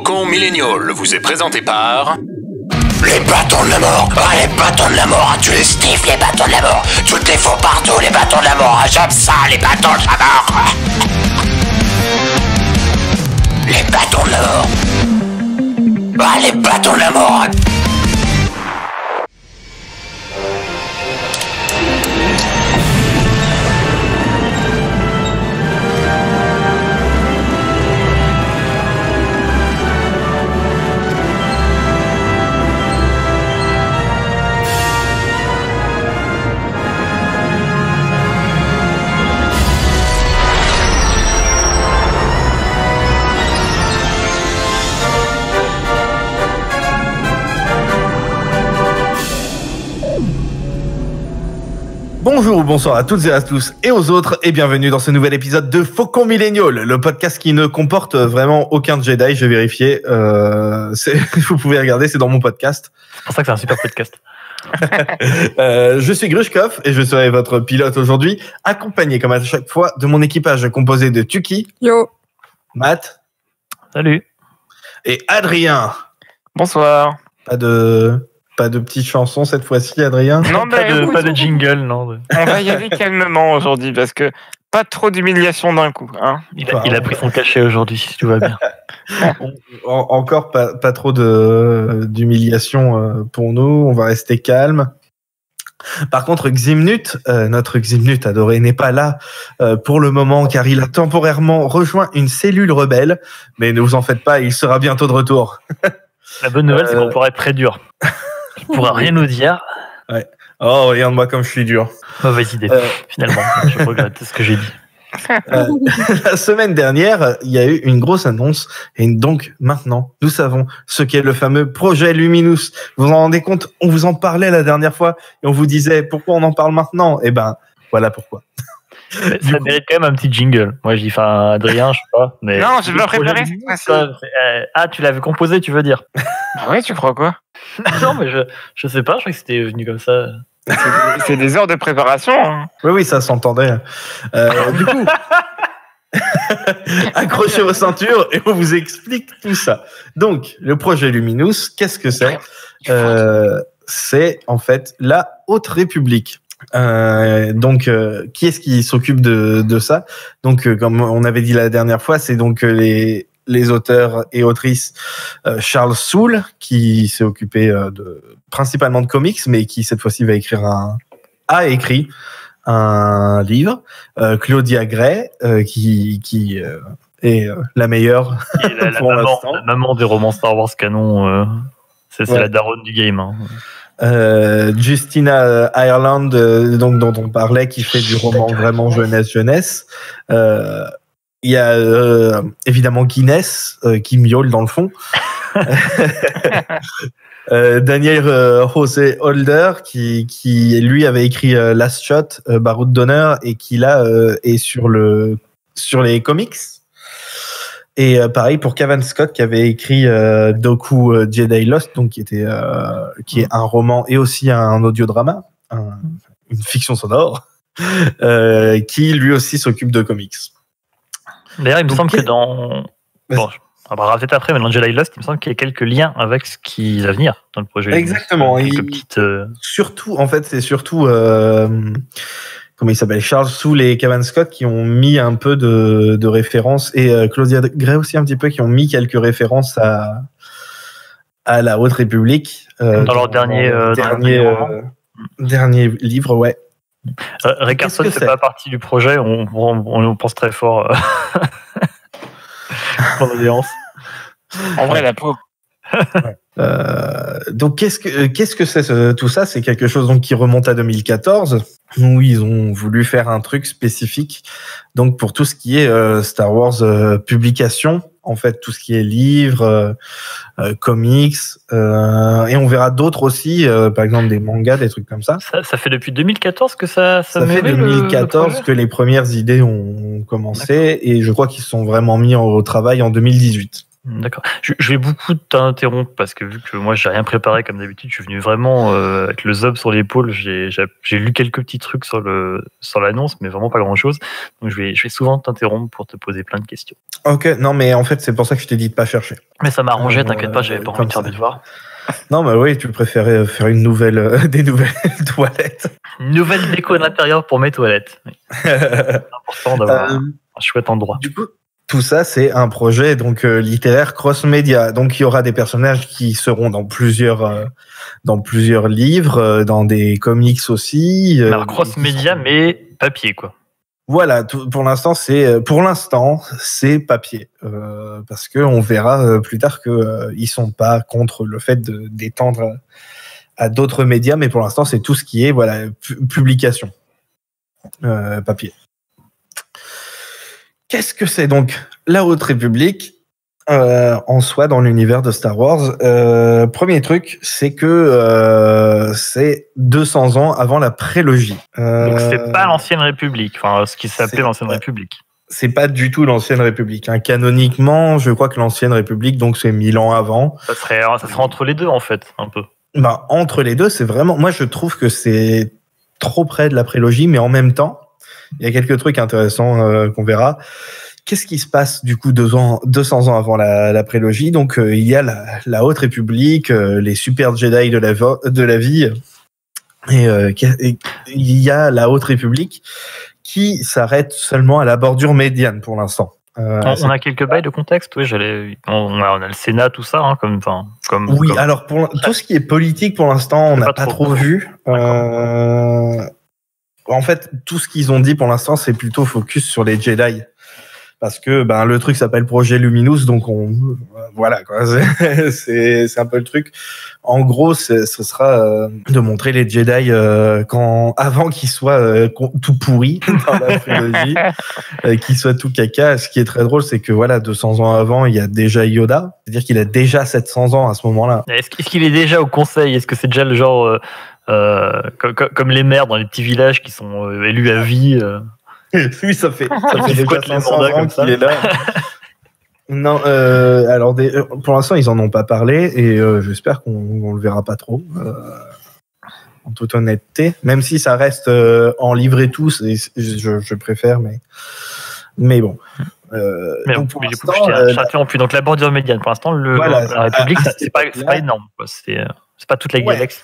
Faucon Millennial vous est présenté par... Les bâtons de la mort. Ah, les bâtons de la mort. Tu les sniffes, les bâtons de la mort. Tu te les fous partout, les bâtons de la mort. J'aime ça, les bâtons de la mort. Les bâtons de la mort. Ah, les bâtons de la mort. Bonjour ou bonsoir à toutes et à tous et aux autres et bienvenue dans ce nouvel épisode de Faucon Millennial, le podcast qui ne comporte vraiment aucun Jedi, j'ai vérifié. Vous pouvez regarder, c'est dans mon podcast. C'est pour ça que c'est un super podcast. Je suis Grushkov et je serai votre pilote aujourd'hui, accompagné comme à chaque fois de mon équipage composé de Tuki, Yo, Matt, Salut. et Adrien. bonsoir. Pas de petites chansons cette fois-ci, Adrien. Non, Pas de jingle, non. on va y aller calmement aujourd'hui parce que pas trop d'humiliation d'un coup. Hein. Il a pris son cachet aujourd'hui, si tout va bien. Encore pas trop d'humiliation pour nous, on va rester calme. Par contre, Ximnut, notre Ximnut adoré, n'est pas là pour le moment car il a temporairement rejoint une cellule rebelle. Mais ne vous en faites pas, il sera bientôt de retour. La bonne nouvelle, c'est qu'on pourra être très dur. Il pourra rien nous dire. Ouais. Oh, regarde-moi comme je suis dur. Mauvaise idée, finalement. Je regrette ce que j'ai dit. La semaine dernière, il y a eu une grosse annonce et donc maintenant, nous savons ce qu'est le fameux projet Luminous. Vous vous en rendez compte? On vous en parlait la dernière fois et on vous disait pourquoi on en parle maintenant? Eh ben, voilà pourquoi. Ça mérite quand même un petit jingle. Moi, je dis, Adrien, je sais pas. Mais Non, je vais préparer. tu l'avais composé, tu veux dire? Ah ouais, tu crois quoi? Non, mais je sais pas, je crois que c'était venu comme ça. C'est des heures de préparation. Hein. Oui, ça s'entendait. Du coup, accrochez vos ceintures et on vous explique tout ça. Donc, le projet Luminous, qu'est-ce que c'est? C'est en fait la Haute République. Qui est-ce qui s'occupe de ça? Donc, comme on avait dit la dernière fois, c'est donc les auteurs et autrices Charles Soule, qui s'est occupé principalement de comics, mais qui cette fois-ci a écrit un livre. Claudia Gray, qui est la meilleure pour l'instant. La maman des romans Star Wars canon, c'est la daronne du game. Hein. Justina Ireland, donc dont on parlait, qui fait du roman vraiment jeunesse. Il y a évidemment Guinness qui miaule dans le fond. Daniel José Holder qui lui avait écrit Last Shot, Baroud d'honneur, et qui là est sur les comics. Et pareil pour Cavan Scott qui avait écrit Doku Jedi Lost, donc qui est un roman et aussi un audiodrama, une fiction sonore, qui lui aussi s'occupe de comics. D'ailleurs, il me semble que on va parler peut-être après, mais dans Jedi Lost, il me semble qu'il y a quelques liens avec ce qui va venir dans le projet. Exactement. Surtout, en fait, c'est surtout comment il s'appelle, Charles Soule et Cavan Scott qui ont mis un peu de références, et Claudia Gray aussi un petit peu, qui ont mis quelques références à la Haute République dans leur dernier livre, ouais. Rickerson fait pas partie du projet, on pense très fort pour l'audience. En vrai, la peau. Donc qu'est-ce que c'est tout ça? C'est quelque chose donc qui remonte à 2014, où ils ont voulu faire un truc spécifique donc pour tout ce qui est Star Wars publication, en fait, tout ce qui est livres, comics, et on verra d'autres aussi, par exemple des mangas, des trucs comme ça. Ça fait depuis 2014 que ça fait 2014 que les premières idées ont commencé. D'accord. Et je crois qu'ils se sont vraiment mis au travail en 2018. D'accord. Je vais beaucoup t'interrompre parce que vu que moi j'ai rien préparé comme d'habitude, je suis venu vraiment avec le zob sur l'épaule. J'ai lu quelques petits trucs sur l'annonce, mais vraiment pas grand chose. Donc je vais souvent t'interrompre pour te poser plein de questions. Ok, non mais en fait c'est pour ça que je t'ai dit de pas chercher. Mais ça m'arrangeait, t'inquiète pas, j'avais pas envie de faire mes devoirs. Non mais oui, tu préférais faire des nouvelles toilettes. Une nouvelle déco d'intérieur pour mes toilettes. Oui. C'est important d'avoir un chouette endroit. Du coup, tout ça, c'est un projet donc littéraire cross-média. Donc, il y aura des personnages qui seront dans plusieurs livres, dans des comics aussi. Alors, cross-média, mais papier, quoi. Voilà. Pour l'instant, c'est papier, parce que on verra plus tard que ils sont pas contre le fait d'étendre à d'autres médias, mais pour l'instant, c'est tout ce qui est publication papier. Qu'est-ce que c'est donc la Haute République en soi dans l'univers de Star Wars? Premier truc, c'est que c'est 200 ans avant la prélogie. Donc c'est pas l'Ancienne République, enfin ce qui s'appelait l'Ancienne République. C'est pas du tout l'Ancienne République. Hein. Canoniquement, je crois que l'Ancienne République, donc c'est 1000 ans avant. Ça serait entre les deux en fait, un peu. Bah, entre les deux, c'est vraiment... Moi, je trouve que c'est trop près de la prélogie, mais en même temps, il y a quelques trucs intéressants qu'on verra. Qu'est-ce qui se passe du coup 200 ans avant la prélogie? Donc il y a la Haute République, les super Jedi de la vie, et il y a la Haute République qui s'arrête seulement à la bordure médiane pour l'instant. On a quelques bails de contexte, oui. On a le Sénat, tout ça, hein, Oui, alors pour tout ce qui est politique pour l'instant, on n'a pas trop vu. En fait, tout ce qu'ils ont dit pour l'instant, c'est plutôt focus sur les Jedi. Parce que le truc s'appelle Projet Luminous, donc voilà quoi. C'est un peu le truc. En gros, ce sera de montrer les Jedi avant qu'ils soient tout pourris dans la prélogie, qu'ils soient tout caca. Ce qui est très drôle, c'est que 200 ans avant, il y a déjà Yoda, c'est-à-dire qu'il a déjà 700 ans à ce moment-là. Est-ce qu'il est déjà au conseil? Est-ce que c'est déjà le genre comme les maires dans les petits villages qui sont élus à vie? Oui, ça fait déjà 500 ans qu'il est là. Non, alors pour l'instant, ils en ont pas parlé et j'espère qu'on le verra pas trop. En toute honnêteté, même si ça reste en livre et tout, je préfère, mais bon. Donc pour l'instant, donc la bordure médiane, pour l'instant, la République, c'est pas énorme. C'est pas toute la galaxie.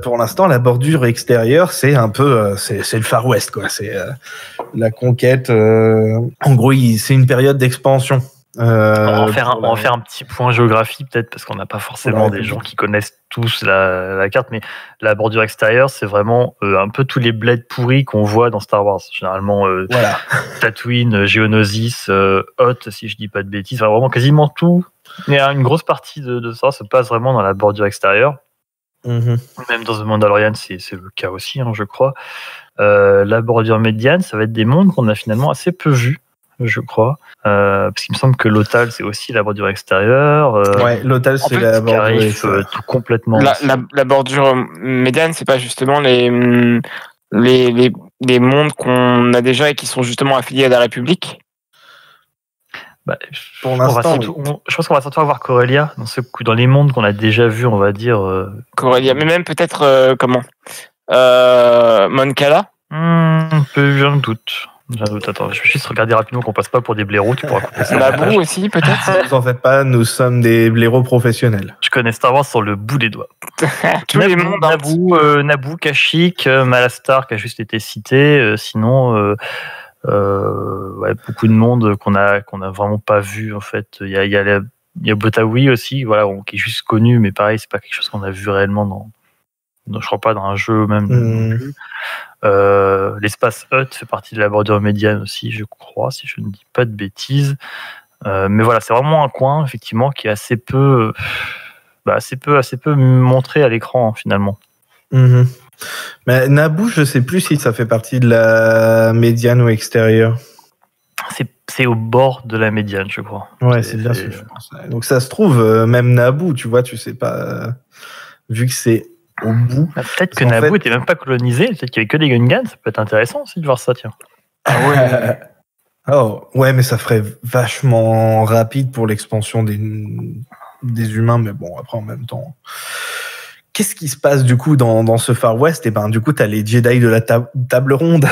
Pour l'instant, la bordure extérieure, c'est un peu, c'est le Far West, quoi. C'est la conquête. En gros, c'est une période d'expansion. On va en faire un petit point géographie, peut-être, parce qu'on n'a pas forcément des gens qui connaissent tous la carte, mais la bordure extérieure, c'est vraiment un peu tous les bleds pourris qu'on voit dans Star Wars. Généralement, Tatooine, Geonosis, Hoth, si je dis pas de bêtises, enfin, vraiment quasiment tout. Il y a une grosse partie de ça se passe vraiment dans la bordure extérieure. Même dans The Mandalorian, c'est le cas aussi, hein, je crois. La bordure médiane, ça va être des mondes qu'on a finalement assez peu vus, je crois. Parce qu'il me semble que Lothal, c'est aussi la bordure extérieure. Lothal, c'est la bordure extérieure. Tout complètement. La bordure médiane, c'est pas justement les mondes qu'on a déjà et qui sont justement affiliés à la République? Pour l'instant, je pense qu'on va surtout avoir Corellia dans les mondes qu'on a déjà vus, on va dire. Corellia, mais même peut-être Mon Cala. J'ai un doute. Attends, je vais juste regarder rapidement qu'on passe pas pour des blaireaux. Tu pourras couper ça. Naboo aussi, peut-être. Ne vous en faites pas, nous sommes des blaireaux professionnels. Je connais Star Wars sur le bout des doigts. Tous les mondes. Naboo, Kashyyyk, Malastar qui a juste été cité. Sinon. Beaucoup de monde qu'on a vraiment pas vu en fait. Il y a Botaoui aussi, qui est juste connu, mais pareil, c'est pas quelque chose qu'on a vu réellement je crois pas dans un jeu même. Non plus. L'espace Hutt fait partie de la bordure médiane aussi, je crois, si je ne dis pas de bêtises. Mais voilà, c'est vraiment un coin effectivement qui est assez peu montré à l'écran finalement. Mais Naboo, je sais plus si ça fait partie de la médiane ou extérieure. C'est au bord de la médiane, je crois. Ouais, c'est bien ce que je pense. Donc ça se trouve, même Naboo, tu vois, tu sais pas, vu que c'est au bout. Peut-être que Naboo était même pas colonisé, peut-être qu'il y avait que des Gungans, ça peut être intéressant aussi de voir ça, tiens. Ah ouais. Oh, ouais, mais ça ferait vachement rapide pour l'expansion des humains, mais bon, après, en même temps. Qu'est-ce qui se passe, du coup, dans ce Far West? Et ben, du coup, t'as les Jedi de la table ronde.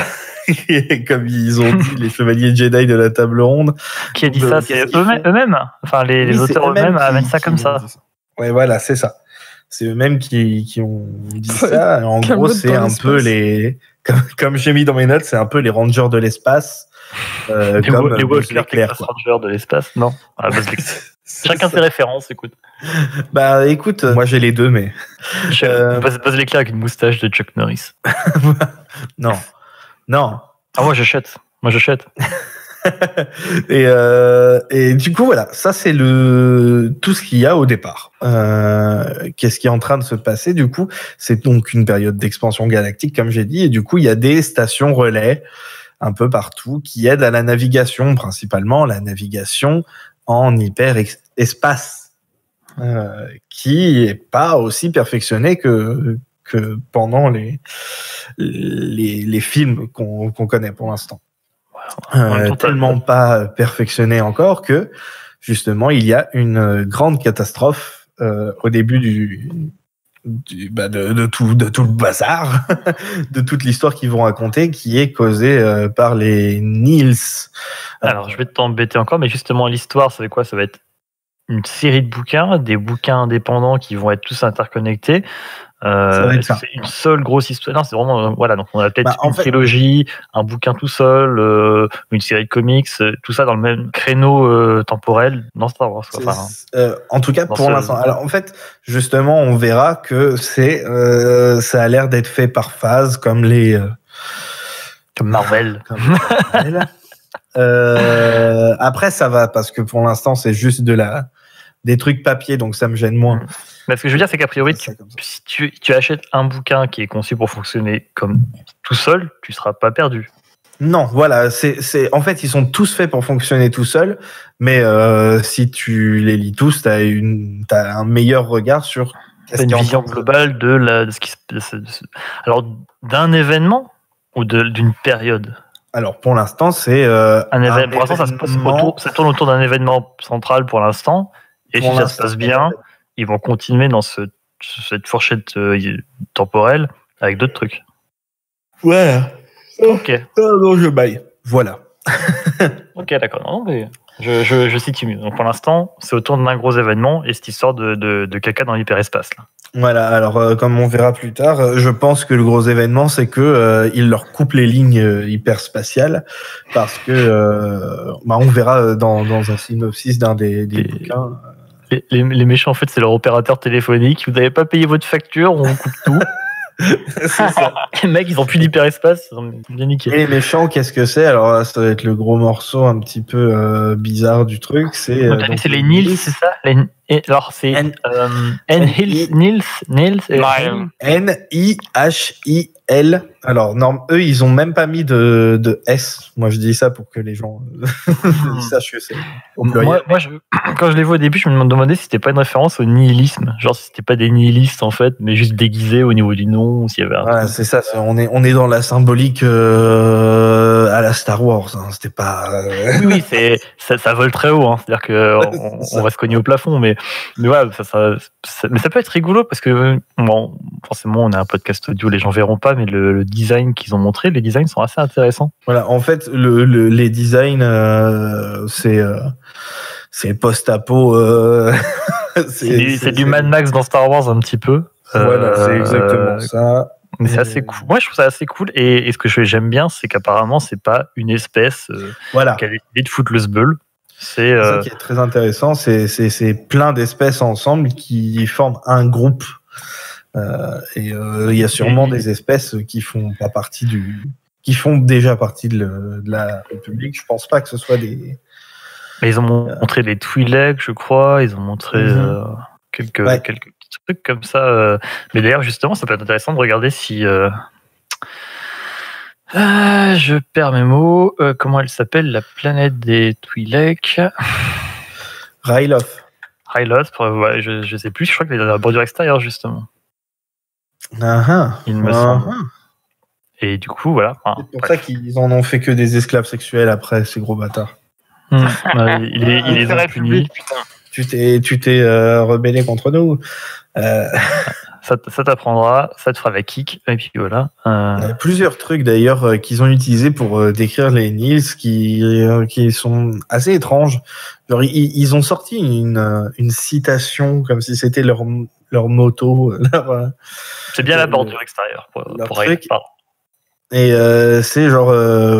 Comme ils ont dit, les chevaliers Jedi de la table ronde. Qui a dit ça? C'est eux-mêmes. Enfin, les auteurs eux-mêmes amènent ça comme ça. Ouais, voilà, c'est ça. C'est eux-mêmes qui ont dit ça. En gros, c'est un peu les... Comme j'ai mis dans mes notes, c'est un peu les rangers de l'espace. Comme les Buzz l'éclair, Rangers de l'espace, non. Chacun ses références, écoute. Bah écoute, moi j'ai les deux, mais... Buzz l'éclair avec une moustache de Chuck Norris. Non. Ah, moi j'achète. Et du coup, voilà, ça c'est tout ce qu'il y a au départ. Qu'est-ce qui est en train de se passer? Du coup, c'est donc une période d'expansion galactique, comme j'ai dit, et du coup, il y a des stations relais un peu partout qui aident à la navigation, principalement la navigation en hyperespace, qui est pas aussi perfectionnée que pendant les films qu'on connaît pour l'instant. Tellement pas perfectionné encore que justement il y a une grande catastrophe au début de tout le bazar, de toute l'histoire qu'ils vont raconter, qui est causée par les Nils. Alors je vais t'embêter encore, mais justement l'histoire, ça va quoi? Ça va être une série de bouquins, des bouquins indépendants qui vont être tous interconnectés. C'est une seule grosse histoire. Non, c'est vraiment voilà. Donc on a peut-être une trilogie, un bouquin tout seul, une série de comics, tout ça dans le même créneau temporel dans Star Wars. En tout cas pour l'instant. Alors en fait, justement, on verra que ça a l'air d'être fait par phase, comme comme Marvel. Après, ça va parce que pour l'instant, c'est juste des trucs papier, donc ça me gêne moins. Mais ce que je veux dire, c'est qu'a priori, si tu achètes un bouquin qui est conçu pour fonctionner comme tout seul, tu seras pas perdu. Non, voilà, en fait, ils sont tous faits pour fonctionner tout seuls, mais si tu les lis tous, t'as un meilleur regard sur... T'as une vision globale de ce qui se passe. Alors, d'un événement ou d'une période? Alors, pour l'instant, c'est un événement. Pour l'instant, ça tourne autour d'un événement central pour l'instant, et si ça se passe bien, ils vont continuer dans cette fourchette temporelle avec d'autres trucs. Ouais. Ok. Non, je baille. Voilà. Ok, d'accord. Non, mais je situe mieux. Donc pour l'instant, c'est autour d'un gros événement et cette histoire de caca dans l'hyperespace. Là. Voilà. Alors, comme on verra plus tard, je pense que le gros événement, c'est que il leur coupe les lignes hyperspatiales parce que on verra dans un synopsis d'un des bouquins. Les méchants, en fait, c'est leur opérateur téléphonique. Vous n'avez pas payé votre facture, on coupe tout. C'est ça. Les mecs, ils ont plus d'hyperespace, ils ont bien niqué. Et les méchants, qu'est-ce que c'est? Alors là, ça va être le gros morceau un petit peu bizarre du truc. C'est les Nils, c'est ça? Alors, c'est Nils. N-I-H-I-L. Alors, eux, ils ont même pas mis de S. Moi, je dis ça pour que les gens sachent que c'est. Moi, quand je les vois au début, je me demandais si c'était pas une référence au nihilisme. Genre, si c'était pas des nihilistes, en fait, mais juste déguisés au niveau du nom, s'il y avait un truc. C'est ça. On est dans la symbolique à la Star Wars. Hein. C'était pas. Oui, ça vole très haut. Hein. C'est-à-dire qu'on va se cogner au plafond, mais ouais, mais ça peut être rigolo parce que, bon, forcément, on a un podcast audio, les gens verront pas, mais le design qu'ils ont montré, les designs sont assez intéressants. Voilà, en fait, les designs, c'est post-apo. C'est du Mad Max dans Star Wars un petit peu. Voilà, c'est exactement ça. Mais c'est assez cool. Moi, je trouve ça assez cool. Et ce que j'aime bien, c'est qu'apparemment, c'est pas une espèce qui a décidé de foutre le sbeul. C'est ça qui est très intéressant. C'est plein d'espèces ensemble qui forment un groupe. Et il y a sûrement des espèces qui font pas partie qui font déjà partie de la République. Je pense pas que ce soit des. Mais ils ont montré des Twi'lek, je crois. Ils ont montré quelques petits trucs comme ça. Mais d'ailleurs, justement, ça peut être intéressant de regarder si. Je perds mes mots. Comment elle s'appelle, la planète des Twi'lek? Ryloth. Ouais, je sais plus. Je crois qu'elle est dans la bordure extérieure, justement. Il me semble. Et du coup, voilà. C'est pour ça qu'ils en ont fait que des esclaves sexuels après, ces gros bâtards. Il les a punis. Putain. Tu t'es rebellé contre nous. Ça t'apprendra, ça te fera la kick, et puis voilà. Il y a plusieurs trucs d'ailleurs qu'ils ont utilisés pour décrire les Nils qui sont assez étranges. Genre, ils ont sorti une citation comme si c'était leur moto. C'est bien la bordure extérieure pour régler. Et c'est genre,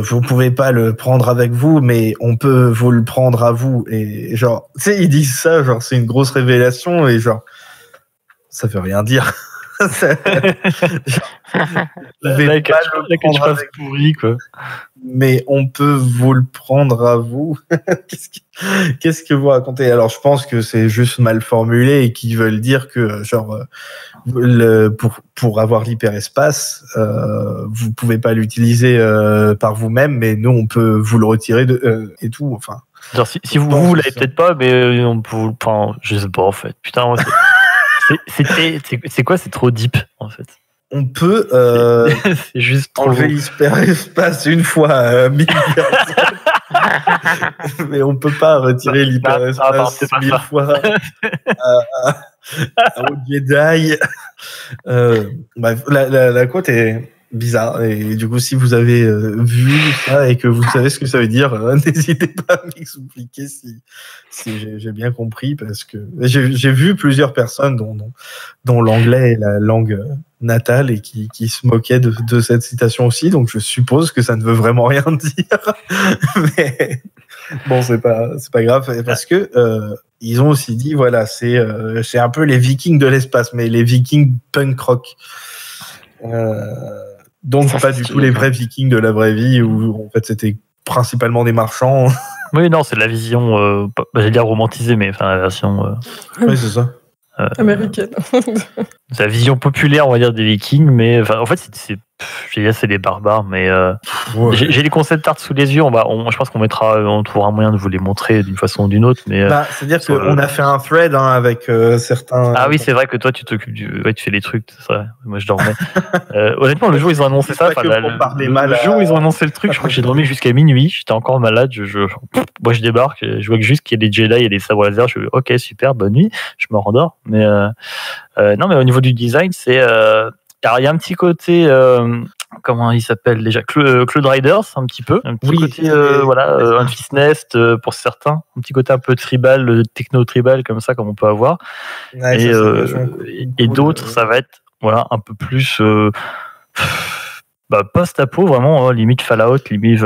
vous pouvez pas le prendre avec vous, mais on peut vous le prendre à vous. Et genre, tu sais, ils disent ça, genre, c'est une grosse révélation, et genre, ça veut rien dire. Pourri, quoi. Mais on peut vous le prendre à vous. Qu'est-ce que vous racontez? Alors, je pense que c'est juste mal formulé et qu'ils veulent dire que, genre, pour avoir l'hyperespace, vous pouvez pas l'utiliser par vous-même, mais nous, on peut vous le retirer et tout. Enfin. Genre, si vous l'avez peut-être pas, mais on peut. Enfin, je sais pas en fait. Putain, moi, c'est quoi? C'est trop deep en fait. On peut c'est juste trop enlever l'hyperespace une fois 1000 personnes. Mais on peut pas retirer l'hyperespace 1000 fois au Jedi. Bref, la quote est bizarre. Et du coup, si vous avez vu ça et que vous savez ce que ça veut dire, n'hésitez pas à m'expliquer si j'ai bien compris, parce que j'ai vu plusieurs personnes dont l'anglais est la langue natale et qui se moquaient de cette citation aussi. Donc, je suppose que ça ne veut vraiment rien dire. Mais bon, c'est pas grave, parce que ils ont aussi dit, voilà, c'est un peu les Vikings de l'espace, mais les Vikings punk rock. Donc ça, pas du tout les vrais Vikings de la vraie vie, où en fait c'était principalement des marchands. Oui, non, c'est de la vision, j'allais dire romantisée, mais enfin la version. Oui, c'est ça. Américaine. C'est la vision populaire, on va dire, des Vikings, mais en fait c'est des barbares, mais ouais. J'ai les concept art sous les yeux. Je pense on trouvera un moyen de vous les montrer d'une façon ou d'une autre. Mais c'est-à-dire qu'on a fait un thread avec certains. Ah oui, c'est vrai que toi tu t'occupes tu fais les trucs, c'est vrai. Moi je dormais. Honnêtement, le jour où ils ont annoncé ça, le jour où ils ont annoncé le truc, je crois que j'ai dormi jusqu'à minuit. J'étais encore malade. Moi je débarque, je vois que juste qu'il y a des Jedi et des sabres laser. Je fais ok, super, bonne nuit. Je me rendors. Mais non, mais au niveau du design, c'est alors, il y a un petit côté, comment il s'appelle déjà, Cloud Riders, un petit peu. Un petit côté, un Fist Nest pour certains. Un petit côté un peu tribal, techno-tribal, comme ça, comme on peut avoir. Ouais, et d'autres, ça va être un peu plus post-apo, vraiment, limite Fallout, limite.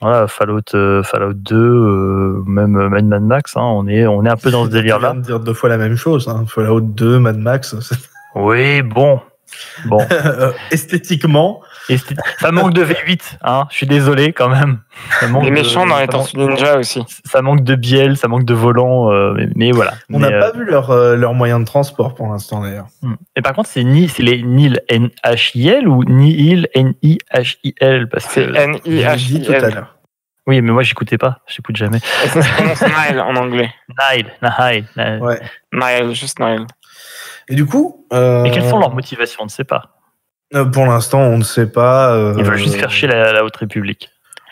Voilà, Fallout 2, même Mad Max, on est un peu dans ce délire-là. Tu viens de dire 2 fois la même chose, hein. Fallout 2, Mad Max. Oui, bon. Esthétiquement. Ça manque de V8, hein. Je suis désolé quand même. Les méchants dans les Tortues Ninja aussi. Ça manque de bielle, ça manque de volant, mais voilà. On n'a pas vu leur moyen de transport pour l'instant d'ailleurs. Et par contre, c'est les Nihil N-H-I-L ou Nihil N-I-H-I-L, parce que c'est N-I-H-I-L tout à l'heure. Oui, mais moi j'écoutais pas, j'écoute jamais. Ça se prononce Nile en anglais. Nile. Ouais. Nile, juste Nile. Et du coup. Et quelles sont leurs motivations? On ne sait pas. Pour l'instant, on ne sait pas. Ils veulent juste faire chier la Haute République.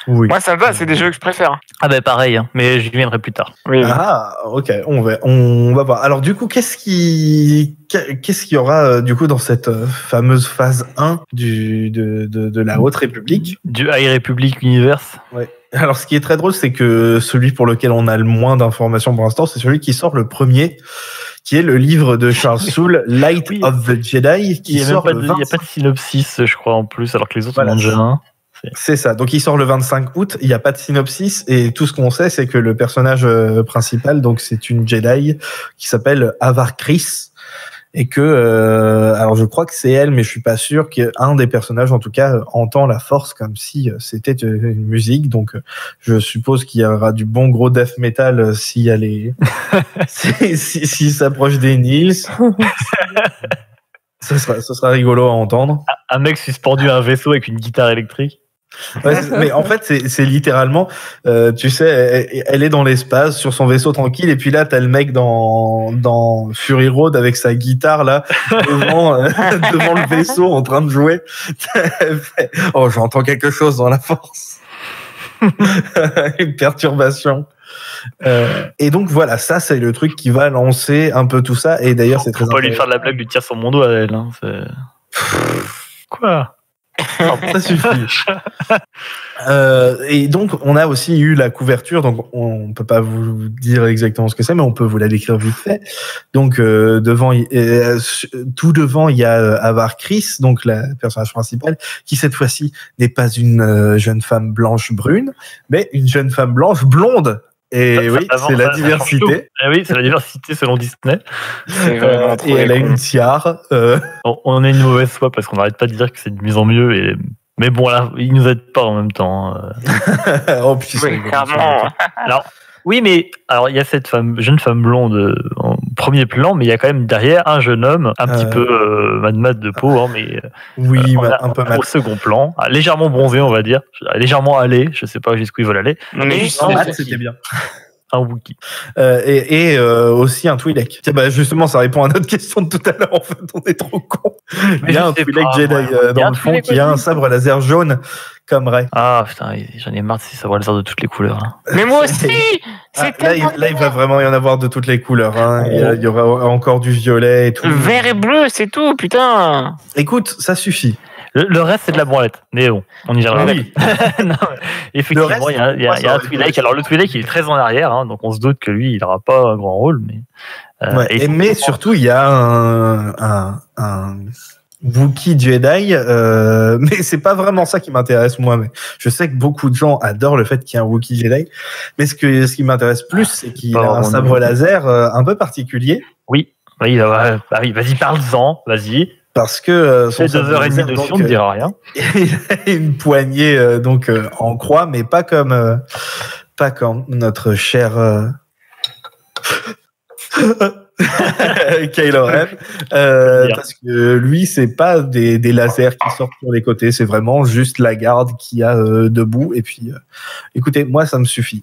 Oui. Moi, ça me va, c'est des jeux que je préfère. Ah, pareil, hein, mais j'y viendrai plus tard. Oui. Ah, ok, on va voir. Alors, du coup, qu'est-ce qu'il y aura du coup dans cette fameuse phase 1 de la Haute République? Du High Republic Universe. Ouais. Alors, ce qui est très drôle, c'est que celui pour lequel on a le moins d'informations pour l'instant, c'est celui qui sort le premier, qui est le livre de Charles Soule, Light of the Jedi, qui sort le 25. Il n'y a pas de synopsis, je crois, en plus, alors que les autres en ont déjà un. C'est ça. Donc, il sort le 25 août. Il n'y a pas de synopsis. Et tout ce qu'on sait, c'est que le personnage principal, donc, c'est une Jedi qui s'appelle Avar Kriss. Et que, alors je crois que c'est elle, mais je suis pas sûr qu'un des personnages, en tout cas, entend la force comme si c'était une musique. Donc, je suppose qu'il y aura du bon gros death metal s'il y a les, s'il s'approche des Nils. Ce sera rigolo à entendre. Un mec suspendu à un vaisseau avec une guitare électrique. Ouais, mais en fait, c'est littéralement, tu sais, elle est dans l'espace sur son vaisseau tranquille, et puis là, t'as le mec dans Fury Road avec sa guitare là devant devant le vaisseau en train de jouer. Oh, j'entends quelque chose dans la force. Une perturbation. Et donc voilà, ça c'est le truc qui va lancer un peu tout ça. Et d'ailleurs, c'est très intéressant. Faut pas lui faire de la blague, lui tire sur mon dos à elle. Hein. Quoi? Non, ça suffit. Et donc, on a aussi eu la couverture. Donc, on peut pas vous dire exactement ce que c'est, mais on peut vous la décrire vite fait. Donc, tout devant, il y a Avar Kriss, donc la personnage principale, qui cette fois-ci n'est pas une jeune femme blanche brune, mais une jeune femme blanche blonde. Et oui, c'est la diversité. Oui, c'est la diversité selon Disney. Et elle a une tiare. On a une mauvaise foi parce qu'on n'arrête pas de dire que c'est de mieux en mieux. Mais bon, là, ils nous aident pas en même temps. Oh putain. Oui, clairement. Alors, oui, mais alors il y a cette jeune femme blonde en premier plan, mais il y a quand même derrière un jeune homme, un petit peu mad de peau, hein, mais oui, un peu au second plan, légèrement bronzé, on va dire, légèrement allé. Je sais pas jusqu'où ils veulent aller. C'était bien. Un Wookie. Et aussi un Twi'lek. Tiens, bah justement, ça répond à notre question de tout à l'heure. En fait, on est trop cons. Il y a un Twi'lek Jedi dans le fond qui a un sabre laser jaune comme Rey. Ah putain, j'en ai marre de ces sabres laser de toutes les couleurs. Hein. Mais moi aussi. Là, il va vraiment y en avoir de toutes les couleurs. Hein. Il y aura encore du violet et tout. Vert et bleu, c'est tout, putain. Écoute, ça suffit. Le reste, c'est de la branlette. Mais bon, on y viendra. Oui. Non, effectivement, il y a un Twi'lek. Alors, le Twi'lek, il est très en arrière, hein, donc on se doute que lui, il n'aura pas un grand rôle. Mais surtout, il y a un Wookiee Jedi, mais c'est pas vraiment ça qui m'intéresse, moi. Mais je sais que beaucoup de gens adorent le fait qu'il y ait un Wookiee Jedi. Mais ce qui m'intéresse plus, c'est qu'il a un sabre laser un peu particulier. Oui, vas-y, parle-en, vas-y. Parce que son 2h30 de on ne dira rien. Il a une poignée en croix, mais pas comme notre cher Kylo Ren, parce que lui, c'est pas des lasers qui sortent sur les côtés, c'est vraiment juste la garde qui a debout. Et puis, écoutez, moi, ça me suffit.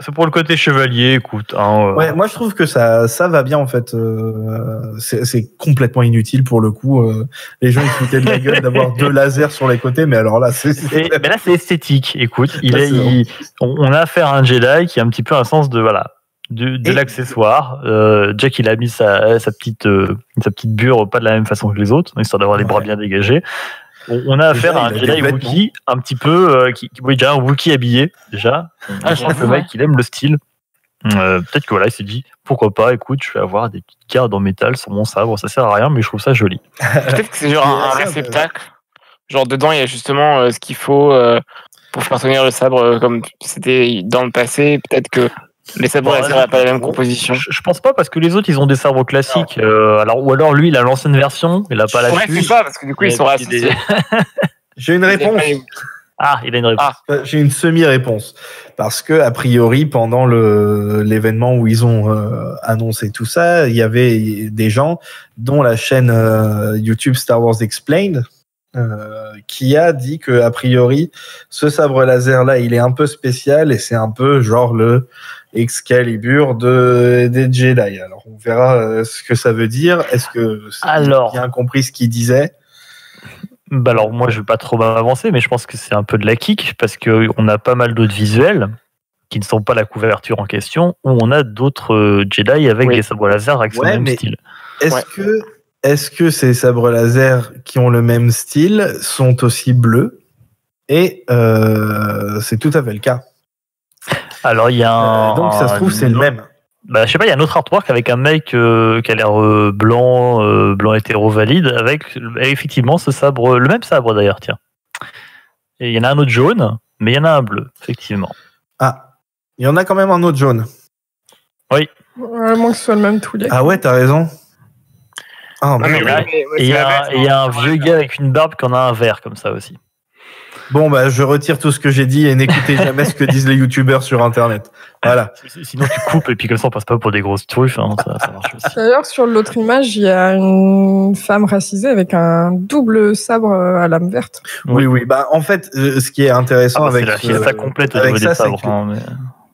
C'est pour le côté chevalier, écoute. Hein, Ouais, moi, je trouve que ça va bien en fait. C'est complètement inutile pour le coup. Les gens ils foutaient de la gueule d'avoir 2 lasers sur les côtés, mais alors là, mais là, c'est esthétique. Écoute, on a affaire à un Jedi qui a un petit peu un sens de l'accessoire. Jack, il a mis sa petite bure pas de la même façon que les autres, histoire d'avoir les bras bien dégagés. On a affaire à un Jedi Wookiee un petit peu déjà un Wookiee habillé déjà. Je pense que le mec il aime le style. Peut-être que voilà, il s'est dit pourquoi pas, écoute, je vais avoir des petites gardes en métal sur mon sabre, ça sert à rien, mais je trouve ça joli. Peut-être que c'est genre un réceptacle. Genre dedans il y a justement ce qu'il faut pour faire tenir le sabre comme c'était dans le passé. Peut-être que les sabres laser n'ont pas la même composition. Je pense pas parce que les autres ils ont des sabres classiques. Ou alors lui il a l'ancienne version, il a pas la suite. Ouais, c'est ça parce que du coup ils sont racistes. J'ai une réponse. Ah, il a une réponse. J'ai une semi-réponse parce que a priori pendant l'événement où ils ont annoncé tout ça, il y avait des gens dont la chaîne YouTube Star Wars Explained qui a dit que a priori ce sabre laser là il est un peu spécial et c'est un peu genre le Excalibur des Jedi. Alors on verra ce que ça veut dire. Est-ce que j'ai bien compris ce qu'il disait? Alors moi je vais pas trop m'avancer, mais je pense que c'est un peu de la kick parce que on a pas mal d'autres visuels qui ne sont pas la couverture en question où on a d'autres Jedi avec des sabres laser avec ce même style. Est-ce que ces sabres laser qui ont le même style sont aussi bleus? Et c'est tout à fait le cas. Alors il y a donc ça se trouve c'est le même. Je sais pas, il y a un autre artwork avec un mec qui a l'air blanc hétéro valide avec effectivement ce sabre, le même sabre d'ailleurs, tiens. Et il y en a un autre jaune, mais il y en a un bleu, effectivement. Ah, il y en a quand même un autre jaune. Oui. À moins que ce soit le même Twi'lek. Ah ouais, t'as raison. Et il y a un vieux gars avec une barbe qui en a un vert comme ça aussi. Bon, bah, je retire tout ce que j'ai dit et n'écoutez jamais ce que disent les youtubeurs sur Internet. Voilà. Sinon, tu coupes et puis comme ça, on passe pas pour des grosses truffes. Hein, ça marche aussi. D'ailleurs, sur l'autre image, il y a une femme racisée avec un double sabre à lame verte. Oui. Bah, en fait, ce qui est intéressant avec c'est la fiesta complète au avec niveau ça, des sabres. c'est que Hein, mais...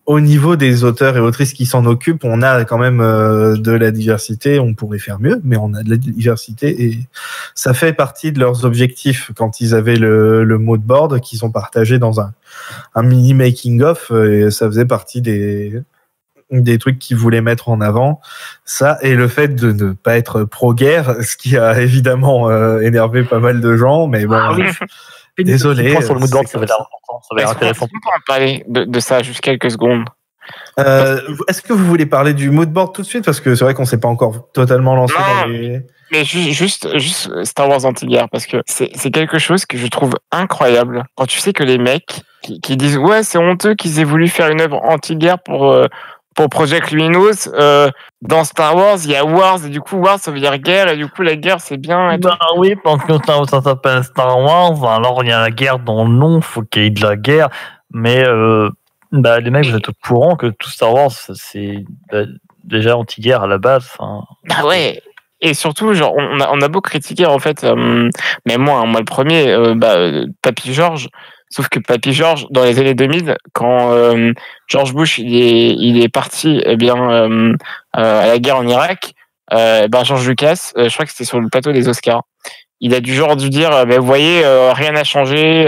au niveau des auteurs et autrices qui s'en occupent, on a quand même de la diversité. On pourrait faire mieux, mais on a de la diversité et ça fait partie de leurs objectifs quand ils avaient le mood board qu'ils ont partagé dans un mini making of et ça faisait partie des trucs qu'ils voulaient mettre en avant. Ça et le fait de ne pas être pro-guerre, ce qui a évidemment énervé pas mal de gens, mais bon. Désolé. Sur le mood board, ça va être intéressant. On peut en parler de ça juste quelques secondes. Est-ce que vous voulez parler du mood board tout de suite? Parce que c'est vrai qu'on s'est pas encore totalement lancé dans les... Mais juste Star Wars anti-guerre, parce que c'est quelque chose que je trouve incroyable. Quand tu sais que les mecs qui disent « Ouais, c'est honteux qu'ils aient voulu faire une œuvre anti-guerre pour Project Luminous. Dans Star Wars, il y a Wars, et du coup, Wars, ça veut dire guerre, et du coup, la guerre, c'est bien. Et oui, parce que ça s'appelle Star Wars, alors il y a la guerre dans le nom, faut qu'il y ait de la guerre, mais les mecs, vous êtes au courant que tout Star Wars, c'est déjà anti-guerre à la base. Hein. Ah ouais. Et surtout, genre, on a beau critiquer, en fait, mais moi le premier, Papy George. Sauf que Papy George, dans les années 2000, quand George Bush il est parti à la guerre en Irak, George Lucas, je crois que c'était sur le plateau des Oscars, il a dû dire vous voyez, rien n'a changé,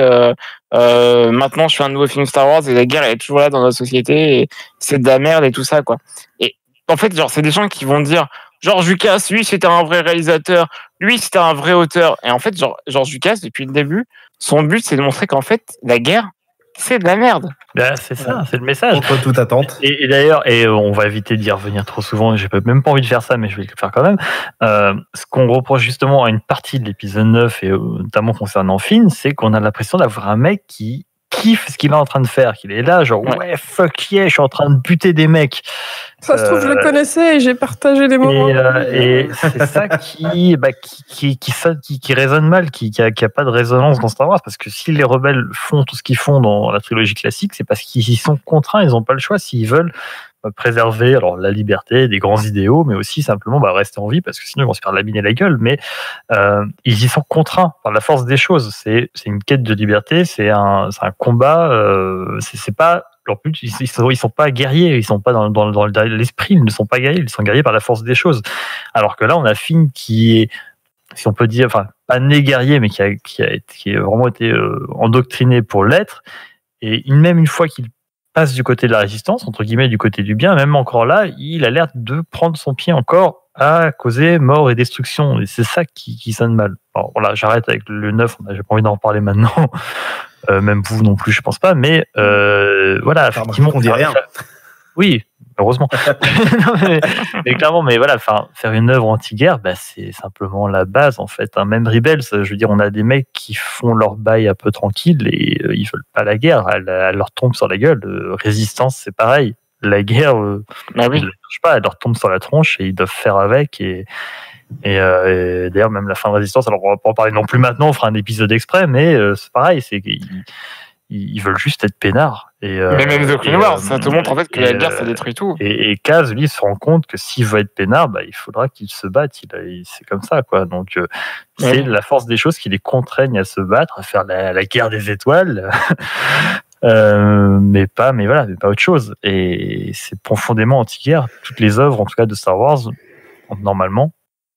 maintenant je fais un nouveau film Star Wars et la guerre elle est toujours là dans notre société et c'est de la merde et tout ça quoi. Et en fait, genre, c'est des gens qui vont dire George Lucas, lui c'était un vrai réalisateur, lui c'était un vrai auteur. Et en fait, George Lucas, depuis le début, son but c'est de montrer qu'en fait la guerre c'est de la merde. C'est ça, c'est le message. Contre toute attente. Et d'ailleurs, on va éviter d'y revenir trop souvent, j'ai même pas envie de faire ça, mais je vais le faire quand même. Ce qu'on reproche justement à une partie de l'épisode 9, et notamment concernant Finn, c'est qu'on a l'impression d'avoir un mec qui kiffe ce qu'il est en train de faire, qu'il est là, genre ouais fuck yeah, je suis en train de buter des mecs. Ça se trouve, je le connaissais et j'ai partagé des moments. Et c'est ça qui résonne mal, qui a pas de résonance dans Star Wars, parce que si les rebelles font tout ce qu'ils font dans la trilogie classique, c'est parce qu'ils y sont contraints, ils n'ont pas le choix s'ils veulent préserver alors la liberté, des grands idéaux, mais aussi simplement rester en vie, parce que sinon ils vont se faire laminer la gueule. Mais ils y sont contraints par la force des choses. C'est une quête de liberté, c'est un combat. C'est pas leur but. Ils sont pas guerriers, ils sont pas dans l'esprit, ils ne sont pas guerriers, ils sont guerriers par la force des choses. Alors que là, on a Finn qui est, si on peut dire, enfin pas né guerrier, mais qui a vraiment été endoctriné pour l'être. Et même une fois qu'il passe du côté de la résistance, entre guillemets, du côté du bien, même encore là, il a l'air de prendre son pied encore à causer mort et destruction. Et c'est ça qui sonne mal. Alors, voilà, j'arrête avec le 9, j'ai pas envie d'en parler maintenant. Même vous non plus, je pense pas. Mais voilà, effectivement, on dit rien. Oui, heureusement. Non, mais clairement, mais voilà, faire une œuvre anti-guerre, c'est simplement la base en fait. Même Rebels, je veux dire, on a des mecs qui font leur bail un peu tranquille et ils veulent pas la guerre, elle leur tombe sur la gueule. Résistance, c'est pareil. La guerre, ils ne touchent pas, elle leur tombe sur la tronche et ils doivent faire avec. Et d'ailleurs, même la fin de Résistance, alors on va pas en parler non plus maintenant, on fera un épisode exprès, mais c'est pareil, c'est qu'ils veulent juste être peinards. Mais même The Clone Wars, ça te montre en fait que la guerre ça détruit tout. Et Kaz, lui, se rend compte que s'il veut être peinard, il faudra qu'il se batte. C'est comme ça, quoi. Donc c'est la force des choses qui les contraignent à se battre, à faire la guerre des étoiles. mais pas autre chose. Et c'est profondément anti-guerre. Toutes les œuvres, en tout cas de Star Wars, normalement,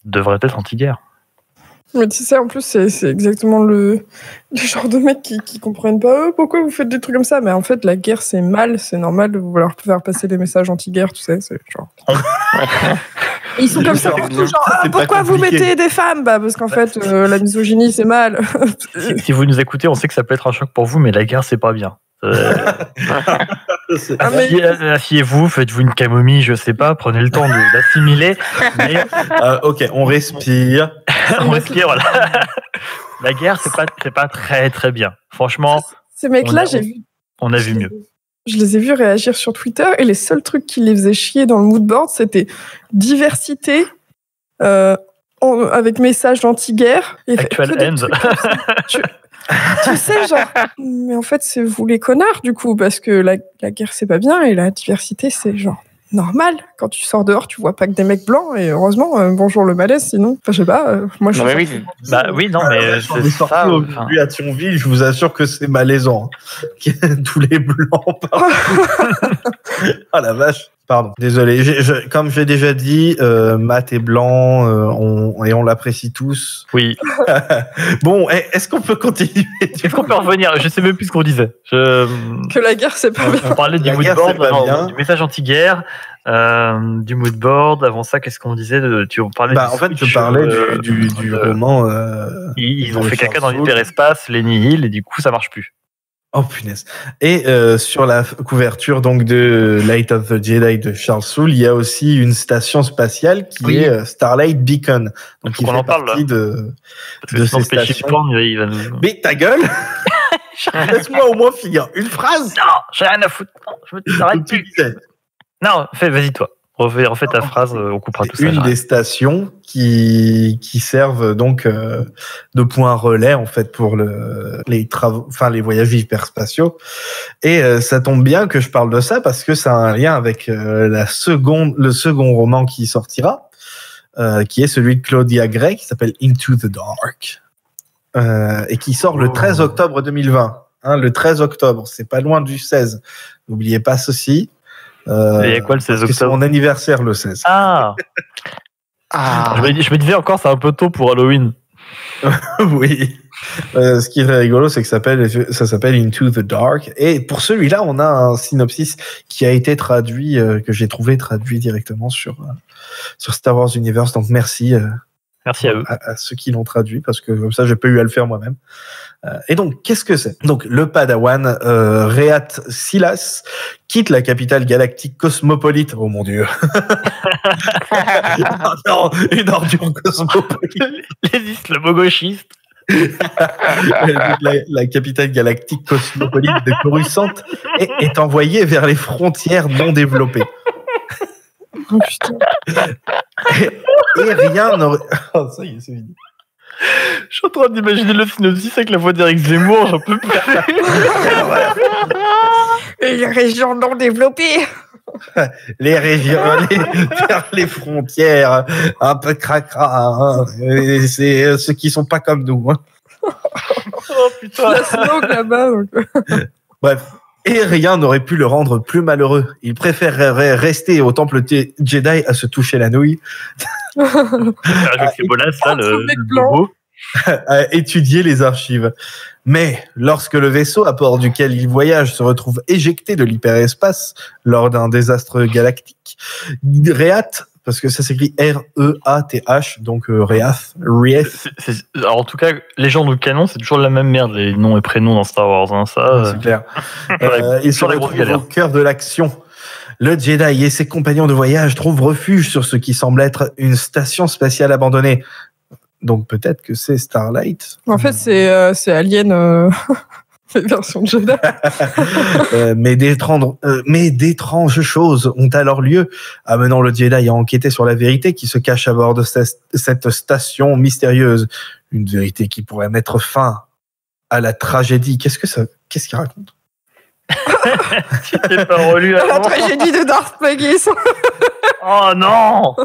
devraient être anti-guerre. Mais tu sais, en plus, c'est exactement le genre de mecs qui comprennent pas pourquoi vous faites des trucs comme ça. Mais en fait, la guerre, c'est mal, c'est normal de vouloir faire passer des messages anti-guerre, tu sais. C'est genre. Ils sont comme ça pour tout, genre, pourquoi vous mettez des femmes ? Parce qu'en fait, la misogynie, c'est mal. Si vous nous écoutez, on sait que ça peut être un choc pour vous, mais la guerre, c'est pas bien. Asseyez-vous, faites-vous une camomille, je sais pas, prenez le temps d'assimiler. Mais... ok, on respire. On respire, voilà. La guerre, c'est pas très très bien. Franchement, ces mecs-là, on a vu mieux. Je les ai vus réagir sur Twitter et les seuls trucs qui les faisaient chier dans le mood board, c'était diversité, avec message anti-guerre. Actual end. Tu sais, genre, mais en fait, c'est vous les connards, du coup, parce que la guerre, c'est pas bien, et la diversité, c'est genre normal. Quand tu sors dehors, tu vois pas que des mecs blancs, et heureusement, bonjour le malaise, sinon. Enfin, je sais pas, moi, je Non, suis mais sortie. oui. Bah oui, non, mais On est c'est sorti ça. aujourd'hui à Thionville, je vous assure que c'est malaisant. Tous les blancs partout. Ah la vache. Pardon, désolé. Comme j'ai déjà dit, Matt est blanc, on l'apprécie tous. Oui. Bon, est-ce qu'on peut continuer? Est-ce qu'on peut revenir? Je sais même plus ce qu'on disait. Que la guerre, c'est pas bien. On parlait du La guerre, moodboard, c'est pas bien. du message anti-guerre, du moodboard. Avant ça, qu'est-ce qu'on disait? Tu parlais En fait, je parlais du roman. Ils ont fait caca dans Charles l'hyperespace, Lenny Hill, et du coup, ça marche plus. Oh punaise. Et sur la couverture donc de Light of the Jedi de Charles Soule, il y a aussi une station spatiale qui est Starlight Beacon. Donc il qu'on fait en parle, partie Parce que de sinon, ces Spaceship stations. Porn, il va nous... Mais ta gueule. Laisse-moi au moins finir une phrase. Non, j'ai rien à foutre. Non, je me t'arrête plus. Non, vas-y toi. Refais ta phrase, on coupera tout ça. Une des stations qui servent donc de point relais en fait pour les travaux, enfin les voyages hyperspatiaux. Et ça tombe bien que je parle de ça parce que ça a un lien avec le second roman qui sortira, qui est celui de Claudia Gray qui s'appelle Into the Dark et qui sort le 13 octobre 2020. Hein, le 13 octobre, c'est pas loin du 16. N'oubliez pas ceci. Et il y a quoi le 16 octobre? C'est mon anniversaire le 16. Ah, Je me disais encore, c'est un peu tôt pour Halloween. Oui. Ce qui est très rigolo, c'est que ça s'appelle Into the Dark. Et pour celui-là, on a un synopsis qui a été traduit, que j'ai trouvé traduit directement sur Star Wars Universe. Donc merci. Merci à eux. À ceux qui l'ont traduit, parce que comme ça, j'ai pas eu à le faire moi-même. Et donc, qu'est-ce que c'est? Donc, le Padawan Reat Silas quitte la capitale galactique cosmopolite. Oh mon Dieu! Non, une ordure cosmopolite. Les islamo-gauchistes. La capitale galactique cosmopolite de Coruscant est envoyée vers les frontières non développées. Oh putain. Et rien n'aurait... Oh, ça y est, c'est fini. Je suis en train d'imaginer le synopsis avec la voix d'Éric Zemmour, j'en peux plus. Et les régions non développées. Les régions, vers les frontières, un peu cracra, hein. Et c'est ceux qui sont pas comme nous. Hein. Oh putain. La smoke là-bas. Donc. Bref. Et rien n'aurait pu le rendre plus malheureux. Il préférerait rester au temple Jedi à se toucher la nouille. Avec ses bolasses, là, le bobo. À étudier les archives. Mais lorsque le vaisseau à bord duquel il voyage se retrouve éjecté de l'hyperespace lors d'un désastre galactique, Reath, parce que ça s'écrit R-E-A-T-H, donc Reath. Alors en tout cas, les gens du canon, c'est toujours la même merde, les noms et prénoms dans Star Wars. Hein, ça, c'est clair. Il se retrouve au cœur de l'action. Le Jedi et ses compagnons de voyage trouvent refuge sur ce qui semble être une station spatiale abandonnée. Donc peut-être que c'est Starlight. En fait, c'est Alien, version de Jedi. Mais d'étranges choses ont alors lieu, amenant le Jedi à enquêter sur la vérité qui se cache à bord de cette station mystérieuse. Une vérité qui pourrait mettre fin à la tragédie. Qu'est-ce qu'il raconte? Tu t'es pas relu avant. La tragédie de Darth Plagueis. Oh non.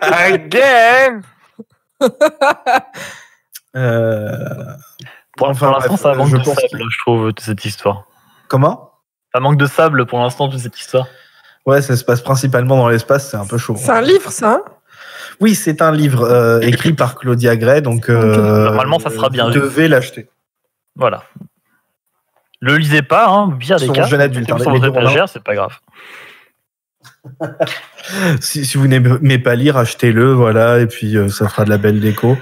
Again. Pour l'instant, ça manque de sable, je trouve, de cette histoire. Comment? Ça manque de sable pour l'instant, de cette histoire. Ouais, ça se passe principalement dans l'espace, c'est un peu chaud. C'est un livre, ça? Oui, c'est un livre écrit par Claudia Gray, donc normalement, ça sera bien. Vous devez l'acheter. Voilà. Le lisez pas, hein, bien des cas. Jeune adulte, sur votre étagère, c'est pas grave. Si vous n'aimez pas lire, achetez-le, voilà, et puis ça fera de la belle déco.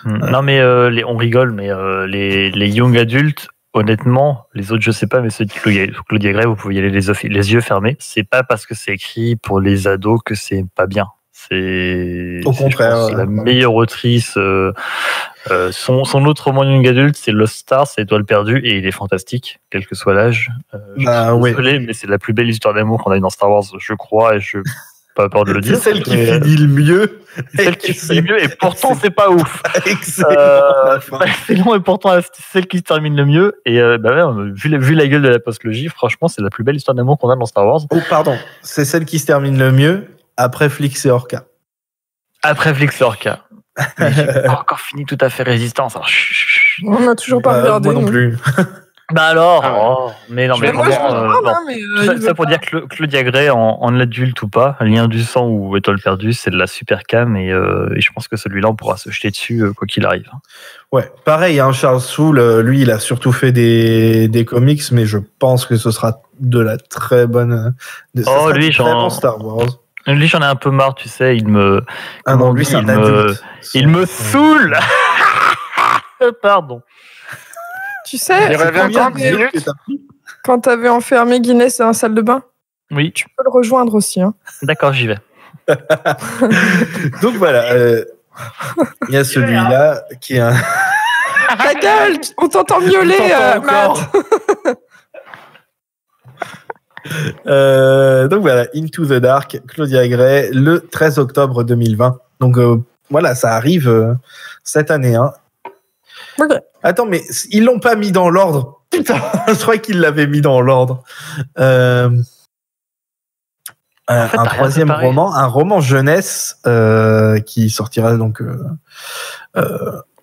Non, mais on rigole, mais les young adultes, honnêtement, les autres, je sais pas, mais ceux de Claudia Gray, vous pouvez y aller les yeux fermés. C'est pas parce que c'est écrit pour les ados que c'est pas bien. C'est au contraire la meilleure autrice. Son autre roman young adulte, c'est Lost Stars, c'est Étoile perdue, et il est fantastique, quel que soit l'âge. Je suis désolé, mais c'est la plus belle histoire d'amour qu'on a eu dans Star Wars, je crois, et je pas peur de le dire. C'est celle qui finit le mieux. Celle qui finit le mieux, et pourtant, c'est pas ouf. C'est long, et pourtant, c'est celle qui se termine le mieux. Et vu la gueule de la post-logie, franchement, c'est la plus belle histoire d'amour qu'on a dans Star Wars. Oh, pardon. C'est celle qui se termine le mieux après Flix et Orca. Après Flix et Orca. Mais j'ai pas encore fini tout à fait Résistance. Alors, On n'a toujours pas regardé. Moi non plus. Bah alors, mais non, mais moi, ça pour dire que Claudia Gray en adulte ou pas, Lien du sang ou Étoile perdue, c'est de la super cam et je pense que celui-là on pourra se jeter dessus quoi qu'il arrive. Ouais, pareil, hein, Charles Soule, lui, il a surtout fait des comics, mais je pense que ce sera de la très bonne. Lui, bon Star Wars. Lui, j'en ai un peu marre, tu sais, il me saoule. Pardon. Tu sais, quand t'avais enfermé Guinness dans la salle de bain, oui, tu peux le rejoindre aussi. Hein. D'accord, j'y vais. Donc voilà, il y a celui-là qui est un. Ta gueule, on t'entend miauler, Matt. Donc voilà, Into the Dark, Claudia Gray, le 13 octobre 2020. Donc voilà, ça arrive cette année. Hein. Okay. Attends, mais ils l'ont pas mis dans l'ordre. Putain, je crois qu'ils l'avaient mis dans l'ordre. Un troisième roman, un roman jeunesse qui sortira donc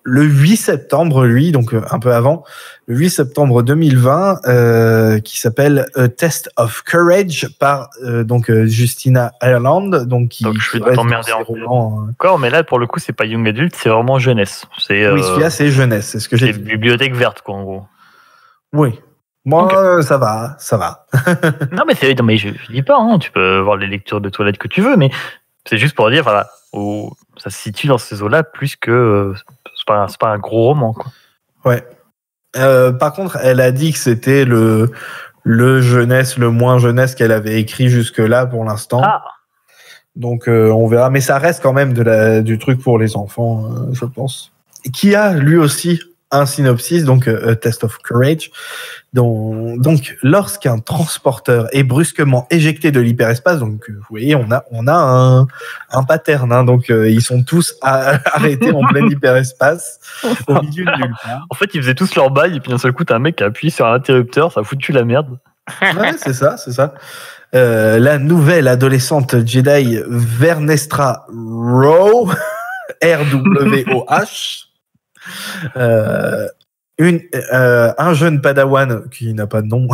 le 8 septembre, lui, donc un peu avant, le 8 septembre 2020, qui s'appelle A Test of Courage par donc Justina Ireland, donc je vais t'emmerder en romans. Encore, mais là pour le coup c'est pas young adult, c'est vraiment jeunesse. Oui, celui-là c'est jeunesse, c'est ce que j'ai dit. Bibliothèque verte quoi en gros. Oui. Moi, ça va. Non, mais je dis pas, hein, tu peux voir les lectures de toilette que tu veux, mais c'est juste pour dire, voilà, ça se situe dans ces eaux-là plus que c'est pas un gros roman, quoi. Ouais. Par contre, elle a dit que c'était le jeunesse, le moins jeunesse qu'elle avait écrit jusque-là pour l'instant. Ah. Donc, on verra. Mais ça reste quand même du truc pour les enfants, je pense. Qui a, lui aussi, un synopsis, donc A Test of Courage. Donc, lorsqu'un transporteur est brusquement éjecté de l'hyperespace, donc vous voyez, on a un pattern. Hein, donc, ils sont tous arrêtés en plein hyperespace, au milieu de nulle part. En fait, ils faisaient tous leur bail, et puis d'un seul coup, t'as un mec qui a appuyé sur un interrupteur, ça a foutu la merde. Ouais, c'est ça. La nouvelle adolescente Jedi Vernestra Rwoh, R-W-O-H, un jeune padawan qui n'a pas de nom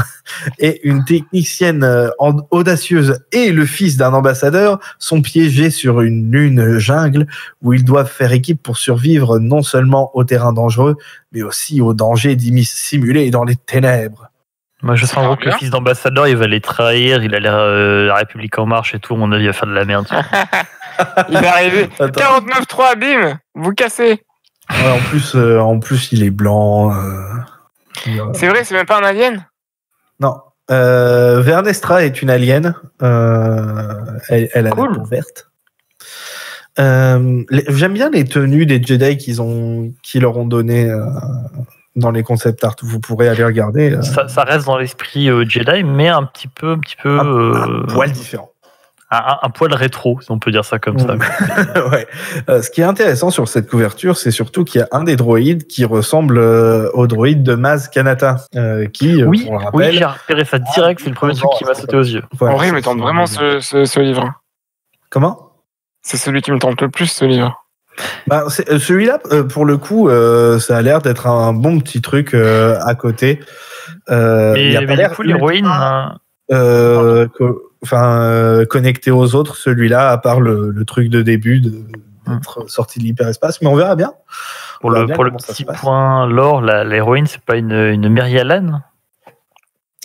et une technicienne audacieuse et le fils d'un ambassadeur sont piégés sur une lune jungle où ils doivent faire équipe pour survivre non seulement aux terrains dangereux mais aussi aux dangers dissimulés dans les ténèbres. Moi je sens en gros que le fils d'ambassadeur il va les trahir, il a l'air la République en marche et tout, à mon avis il va faire de la merde. Il va arriver 49.3 bim, vous cassez. Ouais, en plus, il est blanc. C'est vrai, c'est même pas un alien ? Non. Vernestra est une alien. Elle a la peau verte. J'aime bien les tenues des Jedi qu'ils leur ont donné dans les concept art. Vous pourrez aller regarder. Ça reste dans l'esprit Jedi, mais un petit peu un poil différent. Un poil rétro, si on peut dire ça comme ça. Ouais. Ce qui est intéressant sur cette couverture, c'est surtout qu'il y a un des droïdes qui ressemble au droïde de Maz Kanata, qui, on le rappelle... Oui, j'ai repéré ça direct, c'est le premier truc qui m'a sauté aux yeux. Voilà, en vrai, il me tente vraiment ce livre. Comment ? C'est celui qui me tente le plus, ce livre. Bah, celui-là, pour le coup, ça a l'air d'être un bon petit truc à côté. Mais du coup, l'héroïne... connecté aux autres, celui-là, à part le truc de début d'être sorti de l'hyperespace, mais on verra bien. Pour le petit point lore, l'héroïne, c'est pas une Merialan ?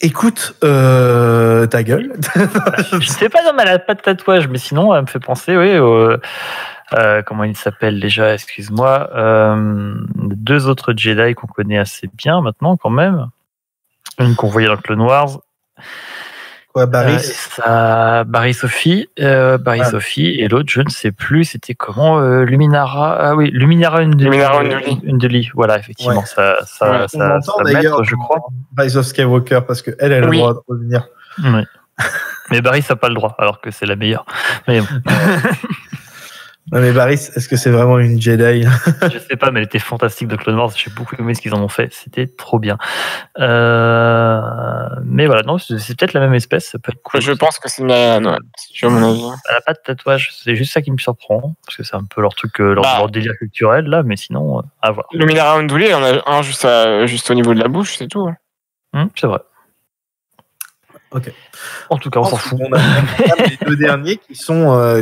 Écoute, ta gueule. Je sais pas, non, elle a pas de tatouage, mais sinon, elle me fait penser, oui, comment il s'appelle déjà, excuse-moi, deux autres Jedi qu'on connaît assez bien maintenant, quand même. Une qu'on voyait dans Clone Wars. Barry Sophie, Sophie, et l'autre, je ne sais plus, c'était comment Luminara. Ah oui, Luminara Unduli. Voilà, effectivement, ouais. ça on entend d'ailleurs, je crois. Rise of Skywalker, parce qu'elle a le droit de revenir. Oui. Mais Barry, ça n'a pas le droit, alors que c'est la meilleure. Mais Non mais Barriss, est-ce que c'est vraiment une Jedi? je sais pas, mais elle était fantastique de Clone Wars. J'ai beaucoup aimé ce qu'ils en ont fait. C'était trop bien. Mais voilà, non, c'est peut-être la même espèce. Ça peut être cool. Je pense que c'est une Myriad, ouais, sur mon avis. Elle n'a pas de tatouage. C'est juste ça qui me surprend. Parce que c'est un peu leur truc, leur délire culturel, là. Mais sinon, à voir. Le Minara Unduli, il y en a un juste au niveau de la bouche, c'est tout. C'est vrai. Ok. En tout cas, on s'en fout. On a les deux derniers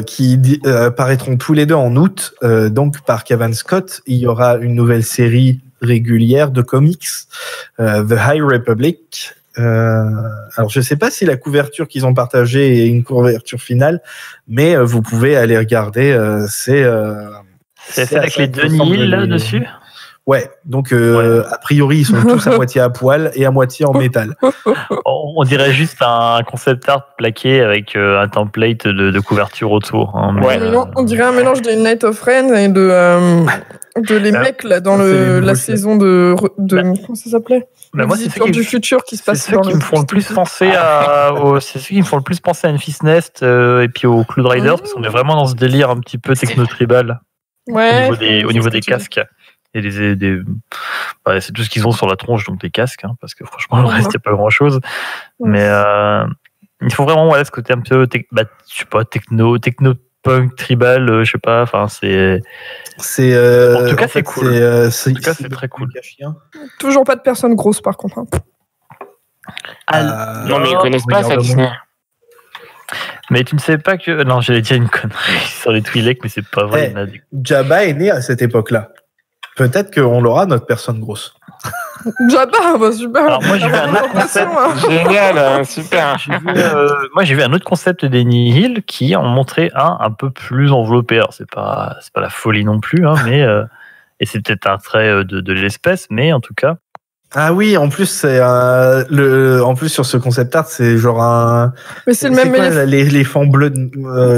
qui paraîtront tous les deux en août. Donc, par Cavan Scott, il y aura une nouvelle série régulière de comics, The High Republic. Alors, je ne sais pas si la couverture qu'ils ont partagée est une couverture finale, mais vous pouvez aller regarder. C'est avec les deux Nihil là-dessus. Ouais, donc a priori ils sont tous à moitié à poil et à moitié en métal. On dirait juste un concept art plaqué avec un template de couverture autour. Hein, Ouais. On dirait un mélange des Night of Ren et de les mecs là dans la saison de comment ça s'appelait? Moi, c'est ceux du futur qui se passe. C'est ceux qui me font le plus penser c'est ceux qui me font le plus penser à Enfys Nest et puis au Cloud Riders parce qu'on est vraiment dans ce délire un petit peu techno-tribal au niveau des casques. Et c'est tout ce qu'ils ont sur la tronche, donc des casques, hein, parce que franchement, le reste, il n'y a pas grand-chose. Mais il faut vraiment ce côté un peu, je sais pas, techno-punk, tribal, je sais pas, enfin, c'est... en tout cas, c'est cool. En tout cas, c'est très cool. Toujours pas de personnes grosses, par contre. Hein. Non, mais ils connaissent pas ça, Disney. Mais tu ne sais pas que... Non, j'allais dire une connerie sur les Twi'lek, mais c'est pas vrai. Jabba est né à cette époque-là. Peut-être qu'on l'aura, notre personne grosse. Jabba, bah super. Alors moi j'ai vu un autre concept. Génial, super. Moi j'ai vu un autre concept des Nihil qui en montrait un peu plus enveloppé. Alors c'est pas la folie non plus, hein, mais et c'est peut-être un trait de l'espèce, mais en tout cas. Ah oui, en plus c'est en plus sur ce concept art c'est genre un. Mais c'est le même l'éléphant bleu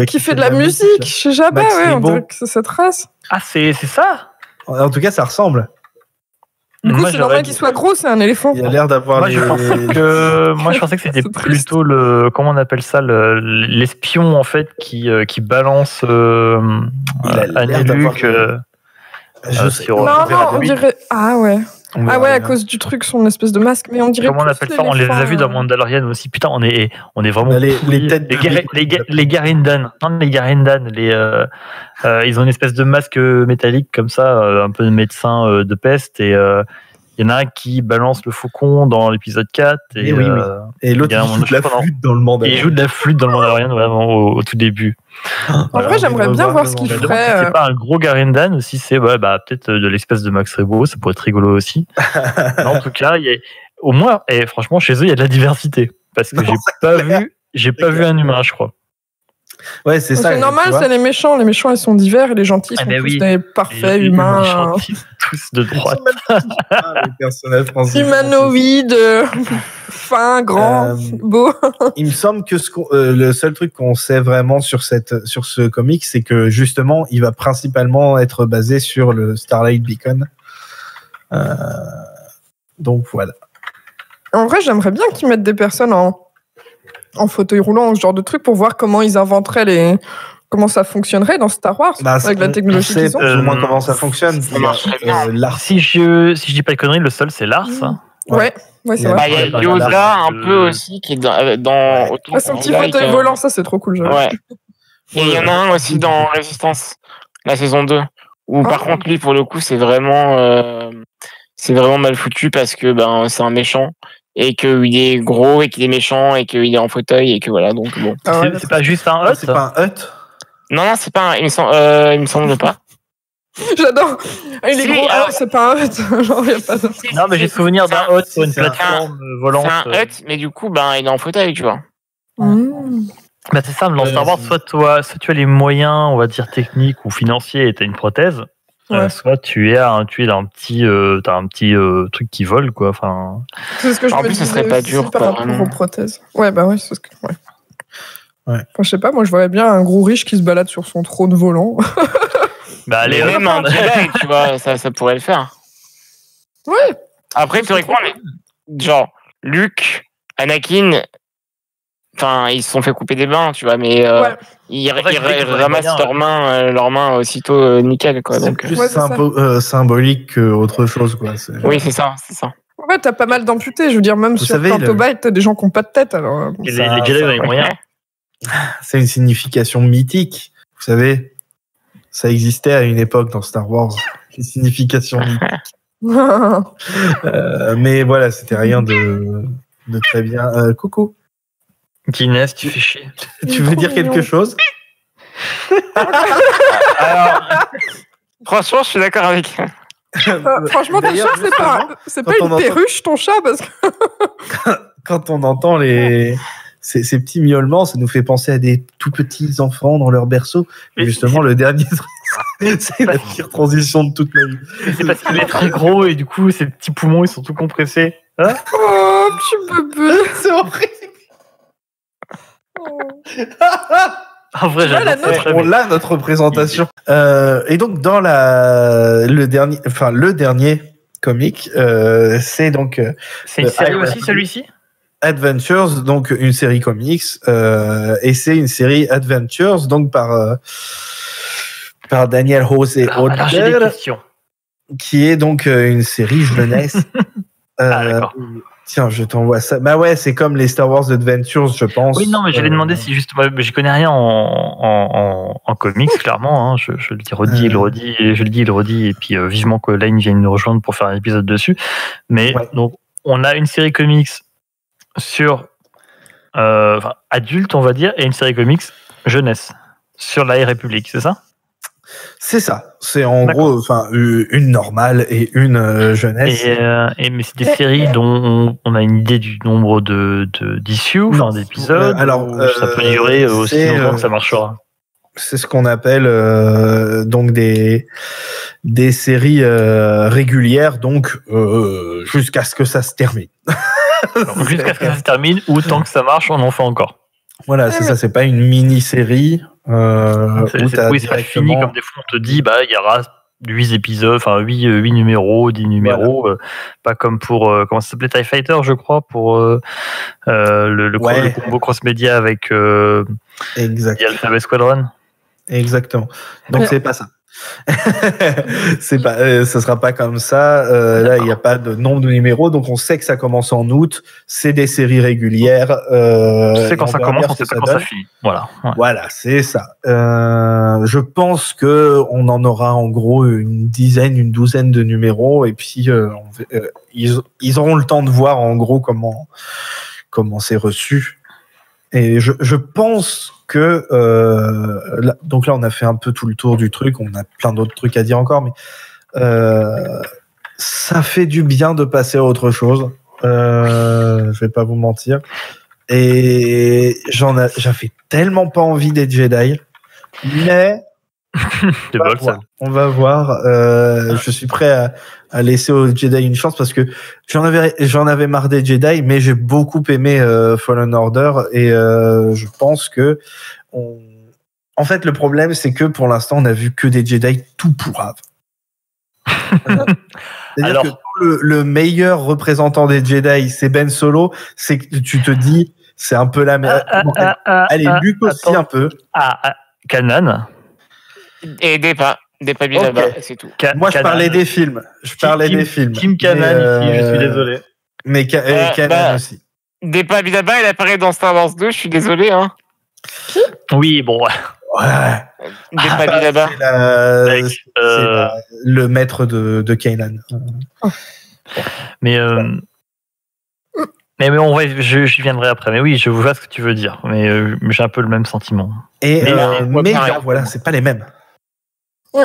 qui fait de la musique chez Jabba, ouais, on dirait que c'est cette race. Ah c'est ça. En tout cas, ça ressemble. Du coup, c'est normal qu'il soit gros, c'est un éléphant. Il a l'air d'avoir. Je pensais que c'était plutôt comment on appelle ça, l'espion en fait qui balance Luke. Non, on dirait. Ah ouais. À cause du truc, son espèce de masque, mais on dirait. Comment on appelle ça? On les a vus dans Mandalorian aussi. Putain, on est vraiment. Les têtes. Les Garindan. Non, les Garindan. Ils ont une espèce de masque métallique comme ça, un peu de médecin de peste. Et il y en a un qui balance le faucon dans l'épisode 4. Et l'autre, il joue de la flûte dans le Mandalorian. Il joue de la flûte dans le Mandalorian, vraiment, au tout début. En vrai, j'aimerais bien voir ce qu'il ferait. Si c'est pas un gros Garindan, ou si c'est peut-être de l'espèce de Max Rebo, ça pourrait être rigolo aussi. Mais en tout cas, au moins, et franchement, chez eux, il y a de la diversité. Parce que j'ai pas vu un humain, je crois. Ouais, c'est ça. C'est normal, c'est les méchants. Les méchants, ils sont divers et les gentils sont tous des parfaits humains. Les gentils, tous de droite. Les personnages humanoïdes, fins, grands, beaux. Il me semble que le seul truc qu'on sait vraiment sur ce comic, c'est que justement, il va principalement être basé sur le Starlight Beacon. Donc voilà. En vrai, j'aimerais bien qu'ils mettent des personnes en fauteuil roulant, ce genre de truc, pour voir comment ils inventeraient comment ça fonctionnerait dans Star Wars avec la technologie qu'ils ont. Plus ou moins comment ça fonctionne. Lars. Si je dis pas de conneries, le sol c'est Lars. Ouais, c'est vrai. Il y a Yoda un peu aussi qui est dans son petit fauteuil volant, ça c'est trop cool. Ouais. Et il y en a un aussi dans Résistance, la saison 2, où par contre lui pour le coup c'est vraiment mal foutu parce que c'est un méchant. Et qu'il est gros, et qu'il est méchant, et qu'il est en fauteuil, et que voilà, donc bon. C'est pas juste un hut? C'est pas un hut? Non, c'est pas un... il me semble pas. J'adore. Il est gros, c'est pas un hut. Genre, y a pas d'autre. Non, mais j'ai souvenir d'un hut sur une plateforme volante. C'est un hut, mais du coup, il est en fauteuil, tu vois. C'est ça, dans Star Wars, soit tu as les moyens, on va dire, techniques ou financiers, et tu as une prothèse. Soit tu as un petit truc qui vole, quoi. Enfin. C'est ce que je en plus, ce serait pas dur par rapport aux prothèses. Ouais, c'est ce que. Ouais. Enfin, je sais pas, moi je voyais bien un gros riche qui se balade sur son trône volant. Même un Jedi, tu vois, ça pourrait le faire. Ouais. Après, théoriquement, genre Luke, Anakin, Enfin, ils se sont fait couper des mains, tu vois, mais ils ramassent leurs mains aussitôt nickel, quoi. C'est Donc, plus symbolique qu'autre chose, quoi. Oui, c'est ça. Ouais, t'as pas mal d'amputés. Je veux dire, même sur Tantobite, t'as des gens qui n'ont pas de tête. Alors, les Jedi ont les moyens. C'est une signification mythique. Vous savez, ça existait à une époque dans Star Wars. Les significations mythiques. Mais voilà, c'était rien de très bien. Coucou. Guinness, tu fais chier. Tu veux dire quelque chose? Alors, franchement, je suis d'accord avec. Franchement, ton chat, c'est pas une perruche, ton chat, parce que quand on entend ces petits miaulements, ça nous fait penser à des tout petits enfants dans leur berceau. Et justement, le dernier, c'est la pire transition de toute ma vie. C'est parce qu'il est très gros et du coup, ses petits poumons, ils sont tout compressés. Hein? Oh, petit bébé. C'est horrible. En vrai, on l'a notre présentation. Et donc dans le dernier comic, c'est donc c'est une série aussi celui-ci. Adventures, donc une série comics, et c'est une série Adventures donc par Daniel José Older, qui est donc une série jeunesse. D'accord. Tiens, je t'envoie ça. Bah ouais, c'est comme les Star Wars Adventures, je pense. Oui, non, mais j'allais demander si juste, moi, je connais rien en comics, clairement. Hein. Je le dis, redis, je le dis, il le redit, et puis vivement que Lane vienne nous rejoindre pour faire un épisode dessus. Mais donc, on a une série comics sur adulte, on va dire, et une série comics jeunesse sur la République, c'est ça? C'est ça. C'est en gros, une normale et une jeunesse. Mais c'est des séries dont on a une idée du nombre d'issues, d'épisodes. Alors, ça peut durer aussi longtemps que ça marchera. C'est ce qu'on appelle donc des séries régulières, donc jusqu'à ce que ça se termine. Jusqu'à ce que ça se termine, ou tant que ça marche, on en fait encore. Voilà, c'est ça. C'est pas une mini-série. C'est pas fini, comme des fois on te dit, il y aura 8 épisodes, 8 numéros, 10 numéros, voilà. Pas comme pour, comment ça s'appelait, TIE Fighter, je crois, pour le combo cross-média avec Alphabet Squadron. Exactement. Donc c'est pas ça. C'est pas, ça sera pas comme ça. Là, il n'y a pas de nombre de numéros, donc on sait que ça commence en août. C'est des séries régulières. On sait quand ça commence, on sait pas quand ça finit. Voilà. Ouais. Voilà, c'est ça. Je pense que on en aura en gros une douzaine de numéros, et puis ils auront le temps de voir en gros comment c'est reçu. Et je pense que donc là on a fait un peu tout le tour du truc, on a plein d'autres trucs à dire encore, mais ça fait du bien de passer à autre chose. Je vais pas vous mentir. Et j'avais tellement pas envie d'être Jedi, mais on va voir. Je suis prêt à laisser aux Jedi une chance parce que j'en avais marre des Jedi, mais j'ai beaucoup aimé Fallen Order, et je pense que en fait le problème c'est que pour l'instant on a vu que des Jedi tout pourraves. C'est-à-dire que le meilleur représentant des Jedi c'est Ben Solo, c'est que tu te dis c'est un peu la merde. Allez, Luke aussi un peu. Kanan. Et des papiers là-bas, c'est tout. Moi, je parlais des films. Team Kanan ici, je suis désolé. Mais Kanan aussi. Des papiers là-bas, il apparaît dans Star Wars 2, je suis désolé. Hein. Oui, bon. Ouais. Des papiers là-bas. C'est le maître de Kanan. Mais je viendrai après. Mais oui, je vois ce que tu veux dire. Mais j'ai un peu le même sentiment. Mais voilà, c'est pas les mêmes.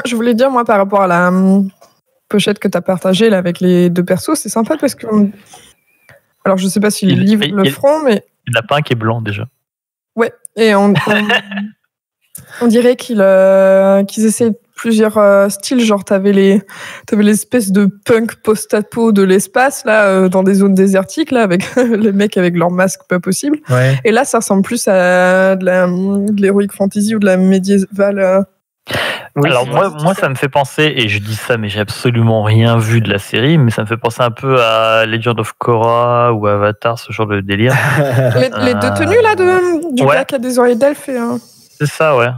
Je voulais dire, moi, par rapport à la pochette que tu as partagée là, avec les deux persos, c'est sympa parce que. Alors, je sais pas si les livres le feront, mais. Il n'y en a pas un qui est blanc déjà. Ouais, et on dirait qu'ils essaient plusieurs styles. Genre, t'avais l'espèce de punk post-apo de l'espace, là, dans des zones désertiques, là, avec les mecs avec leur masque pas possible. Ouais. Et là, ça ressemble plus à de l'heroic fantasy ou de la médiévale. Alors moi, ça me fait penser, et je dis ça, mais j'ai absolument rien vu de la série, mais ça me fait penser un peu à Legend of Korra ou Avatar, ce genre de délire. Les deux tenues là du gars qui a des oreilles d'elfe et C'est ça, ouais.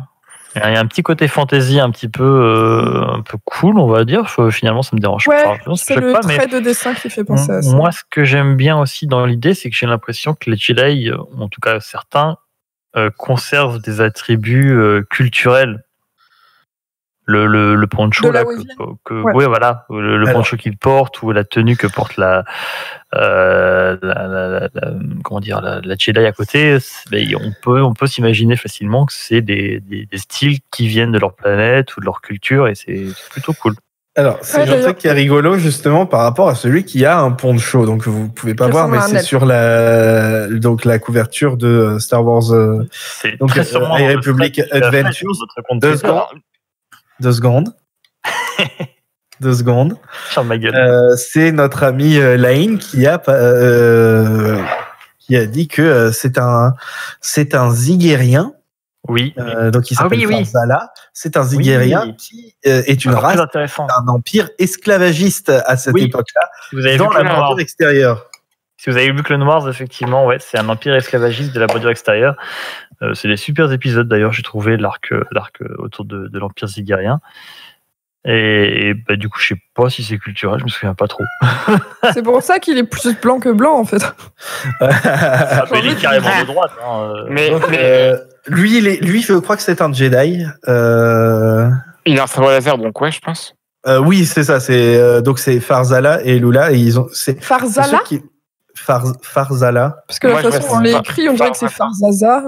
Il y a un petit côté fantasy un peu cool, on va dire. Finalement, ça me dérange pas. C'est le trait de dessin qui fait penser à ça. Moi, ce que j'aime bien aussi dans l'idée, c'est que j'ai l'impression que les Jedi, en tout cas certains, conservent des attributs culturels. Le poncho là, oui, voilà, le poncho qu'il porte ou la tenue que porte la Jedi à côté, on peut s'imaginer facilement que c'est des styles qui viennent de leur planète ou de leur culture, et c'est plutôt cool. Alors, c'est un truc qui est rigolo justement par rapport à celui qui a un poncho. Donc vous pouvez pas voir, mais c'est sur la couverture de Star Wars. C'est donc très sûrement High Republic Adventures. 2 secondes. 2 secondes. Ferme ma gueule. C'est notre ami Lane qui a dit que c'est un Zigérien. Oui. Donc il s'appelle Farzala. C'est un Zigérien qui est une race, un empire esclavagiste à cette époque-là, dans la bordure extérieure. Si vous avez vu Clone Wars, effectivement, c'est un empire esclavagiste de la bordure extérieure. C'est des super épisodes d'ailleurs, j'ai trouvé l'arc autour de l'empire zigérien. Et du coup, je sais pas si c'est culturel, je me souviens pas trop. C'est pour ça qu'il est plus blanc que blanc en fait. Il est carrément de droite. Lui, je crois que c'est un Jedi. Il a un sabre laser, donc je pense. Oui, c'est ça. Donc c'est Farzala et Lula. Et ils ont. Farzala. Farzala. Parce que de toute façon, on l'écrit, on dirait que c'est Farzaza.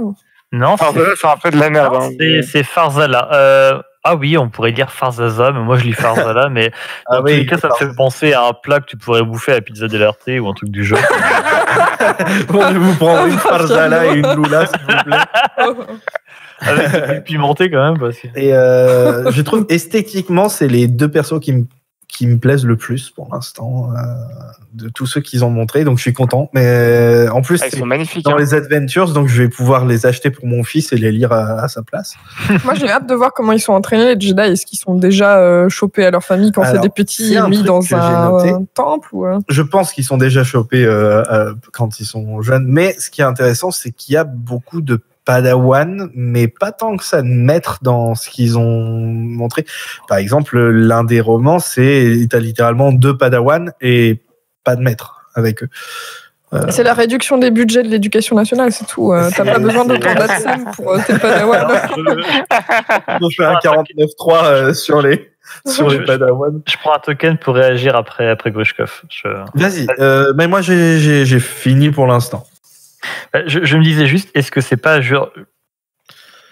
Non, Farzala, c'est un peu de la merde. C'est Farzala. Ah oui, on pourrait dire Farzaza, mais moi je lis Farzala, mais dans tous les cas, ça me fait penser à un plat que tu pourrais bouffer à la pizza dell'Arte ou un truc du genre. Bon, je vous prends une Farzala et une Lula, s'il vous plaît. Avec du pimenté quand même. Parce que... Et je trouve esthétiquement, c'est les deux persos qui me plaisent le plus pour l'instant de tous ceux qu'ils ont montré, donc je suis content. Mais en plus, ils sont magnifiques dans les Adventures, donc je vais pouvoir les acheter pour mon fils et les lire à sa place. Moi, j'ai hâte de voir comment ils sont entraînés les Jedi. Est-ce qu'ils sont déjà chopés à leur famille quand c'est des petits mis dans un temple ou... Je pense qu'ils sont déjà chopés quand ils sont jeunes. Mais ce qui est intéressant, c'est qu'il y a beaucoup de Padawan, mais pas tant que ça de maître dans ce qu'ils ont montré. Par exemple, l'un des romans, t'as littéralement 2 Padawan et pas de maître avec eux. C'est la réduction des budgets de l'éducation nationale, c'est tout. T'as pas besoin de ton DATSEM pour tes Padawan. On fait un 49.3 sur les Padawan. Je prends un token pour réagir après Grushkov. Vas-y, mais moi j'ai fini pour l'instant. Je me disais juste, est-ce que c'est pas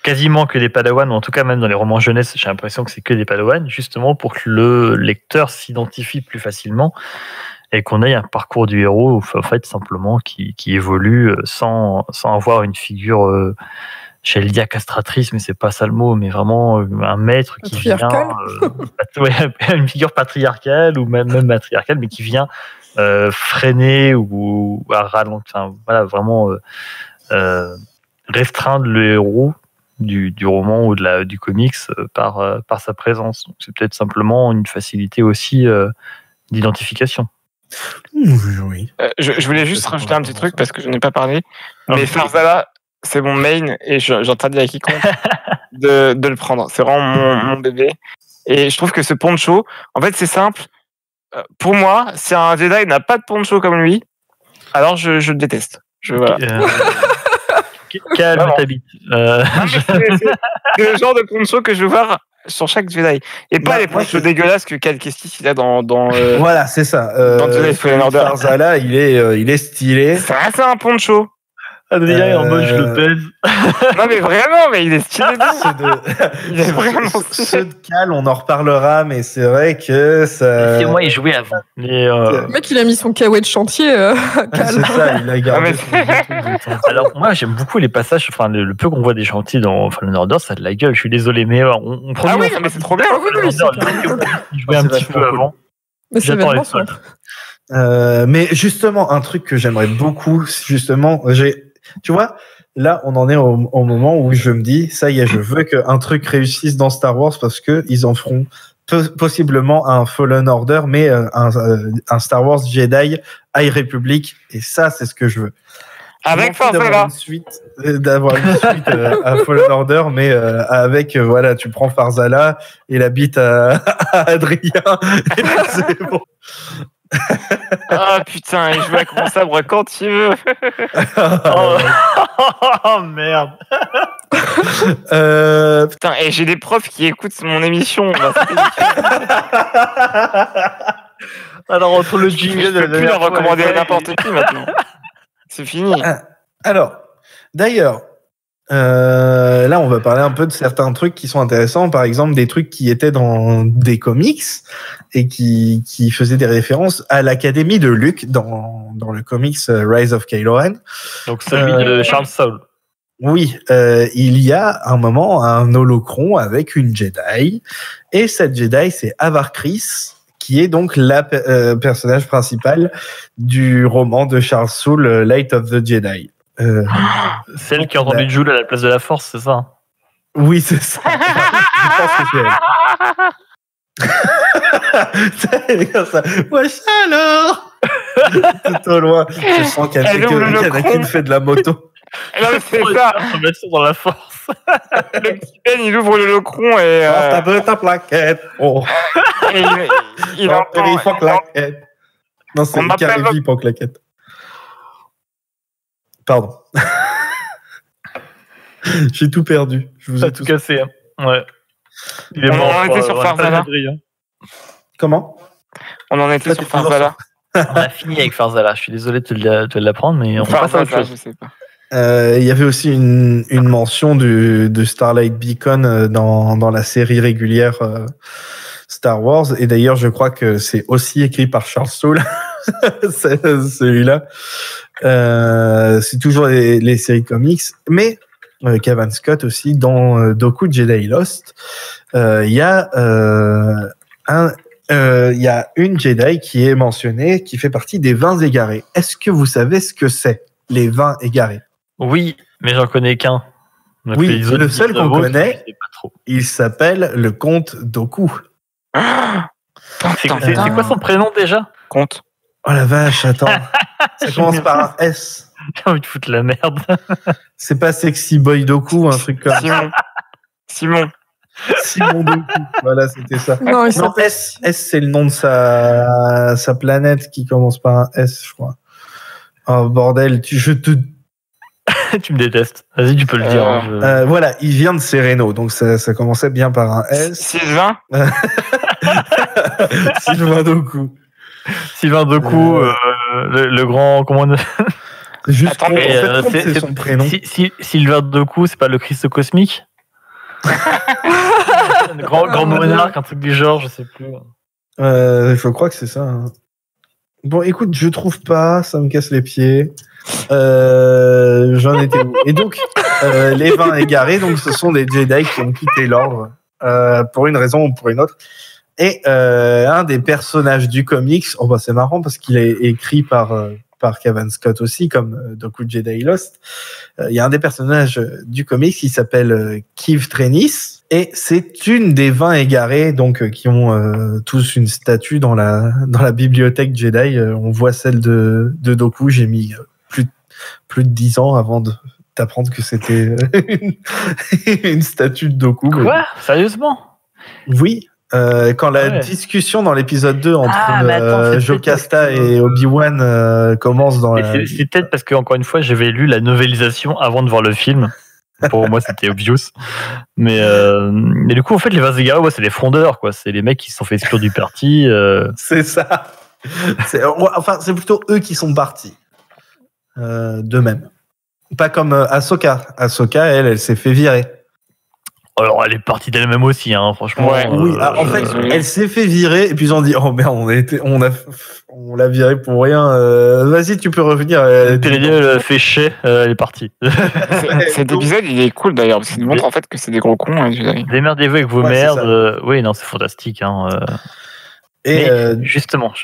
quasiment que des Padawan, ou en tout cas même dans les romans jeunesse, j'ai l'impression que c'est que des Padawan, justement pour que le lecteur s'identifie plus facilement et qu'on ait un parcours du héros, en fait, simplement qui évolue sans avoir une figure, j'allais dire castratrice, mais c'est pas ça le mot, mais vraiment un maître qui vient, une figure patriarcale ou même matriarcale, mais qui vient freiner ou à ralentir, enfin, voilà, vraiment restreindre le héros du roman ou du comics par sa présence. Donc, c'est peut-être simplement une facilité aussi d'identification. Oui. Je voulais juste rajouter un petit truc parce que je n'ai pas parlé, mais Farzala, c'est mon main et j'interdis à quiconque de le prendre. C'est vraiment mon bébé. Et je trouve que ce poncho, en fait, c'est simple. Pour moi, si un Jedi n'a pas de poncho comme lui, alors je le déteste. Voilà. Calme ta bite. C'est le genre de poncho que je veux voir sur chaque Jedi. Et pas les ponchos dégueulasses que Cal Kestis il a dans voilà, c'est ça. Dans Jedi Fallen Order. Farzala, il est stylé. C'est un poncho. Adrien est en mode je le pèse. Non mais vraiment, mais il est stylé. Il est vraiment stylé. Ceux de Cal, on en reparlera, mais c'est vrai que ça... C'est moi, il jouait avant. Mais le mec, il a mis son kawaii de chantier. Cal. C'est ça, il a gardé. Alors moi, j'aime beaucoup les passages, enfin le peu qu'on voit des chantiers dans Fallen Order, ça a de la gueule. Je suis désolé, mais on ah oui, mais c'est trop bien. Il jouait un petit peu avant. Mais c'est vraiment ça. Mais justement, un truc que j'aimerais beaucoup, justement, tu vois, là, on en est au moment où je me dis, ça y est, je veux qu'un truc réussisse dans Star Wars parce que ils en feront possiblement un Fallen Order, mais un Star Wars Jedi High Republic, et ça, c'est ce que je veux. Avec d'avoir une suite à Fallen Order, mais avec voilà, tu prends Farzala et la bite à Adrien, et là, c'est bon. Ah putain, il joue avec mon sabre quand il veut. Oh merde. Putain, et j'ai des profs qui écoutent mon émission. Alors entre le jingle, je peux plus leur recommander à n'importe qui maintenant. C'est fini. Alors, d'ailleurs, là, on va parler un peu de certains trucs qui sont intéressants. Par exemple, des trucs qui étaient dans des comics et qui faisaient des références à l'Académie de Luke dans le comics Rise of Kylo Ren. Donc celui de Charles Soule. Oui, il y a un moment un holocron avec une Jedi, et cette Jedi, c'est Avar Kriss, qui est donc la personnage principal du roman de Charles Soule, Light of the Jedi. Celle qui a entendu Joule à la place de la Force, c'est ça? Oui, c'est ça. Je pense que c'est elle. C'est comme ça. Wesh alors. Tout au loin, je sens qu'Anakin fait de la moto. Non, mais c'est ça. Dans la Force. Le petit Ben, il ouvre le locron et. Ta plaquette. Oh. Il entend. Claquette. Non, c'est Carrie en claquette. Pardon. J'ai tout perdu. Je vous ai tout cassé. Hein. Ouais. Il est mort. On en était sur Farzala. Comment? On en était sur Farzala. On a fini avec Farzala. Je suis désolé de te l'apprendre, mais on passe à autre chose. Je sais pas. Il y avait aussi une mention de Starlight Beacon dans la série régulière Star Wars. Et d'ailleurs, je crois que c'est aussi écrit par Charles Soule, celui-là. C'est toujours les séries comics. Mais Cavan Scott aussi, dans Doku Jedi Lost, il y a une Jedi qui est mentionnée, qui fait partie des 20 égarés. Est-ce que vous savez ce que c'est, les 20 égarés? Oui, mais j'en connais qu'un. Donc oui, le seul qu'on connaît, il s'appelle le comte Doku. C'est quoi son prénom déjà? Comte. Oh la vache, attends. Ça commence par un S. J'ai envie de foutre la merde. C'est pas Sexy Boy Doku, un truc comme ça. Simon Doku. Voilà, c'était ça. Non, S, c'est le nom de sa planète qui commence par un S, je crois. Oh bordel, je te... Tu me détestes. Vas-y, tu peux le dire. Voilà, il vient de Sereno, donc ça commençait bien par un S. Sylvain Sylvain Doku. Sylvain Doku, le grand... Comment on... Juste attends, c'est son prénom. Sylvain Doku, c'est pas le Christ cosmique? grand monarque, un truc du genre, je sais plus. Je crois que c'est ça. Hein. Bon, écoute, je trouve pas, ça me casse les pieds. J'en étais où? Et donc, les 20 égarés, donc ce sont des Jedi qui ont quitté l'ordre pour une raison ou pour une autre. Et un des personnages du comics, oh bah c'est marrant parce qu'il est écrit par Cavan Scott aussi, comme Doku Jedi Lost. Il y a un des personnages du comics qui s'appelle Keeve Trennis, et c'est une des 20 égarés, donc qui ont tous une statue dans la bibliothèque Jedi. On voit celle de Doku. J'ai mis plus de 10 ans avant d'apprendre que c'était une statue de Doku. Quoi? Sérieusement? Oui. Quand la discussion dans l'épisode 2 entre Jocasta et Obi-Wan commence dans C'est peut-être parce que, encore une fois, j'avais lu la novélisation avant de voir le film. Pour moi, c'était obvious. Mais du coup, en fait, les 20 égarés, c'est les frondeurs, quoi. C'est les mecs qui se sont fait exclure du parti. C'est ça. C'est plutôt eux qui sont partis. D'eux-mêmes. Pas comme Ahsoka. Ahsoka, elle s'est fait virer. Alors, elle est partie d'elle-même aussi, hein, franchement. Ouais. Oui, en fait, elle s'est fait virer, et puis ils ont dit, oh merde, on l'a virée pour rien. Vas-y, tu peux revenir. Elle fait chier, elle est partie. Cet épisode, il est cool d'ailleurs, parce qu'il montre en fait que c'est des gros cons. Hein, démerdez-vous avec vos merdes. Oui, non, c'est fantastique. Hein, Et justement,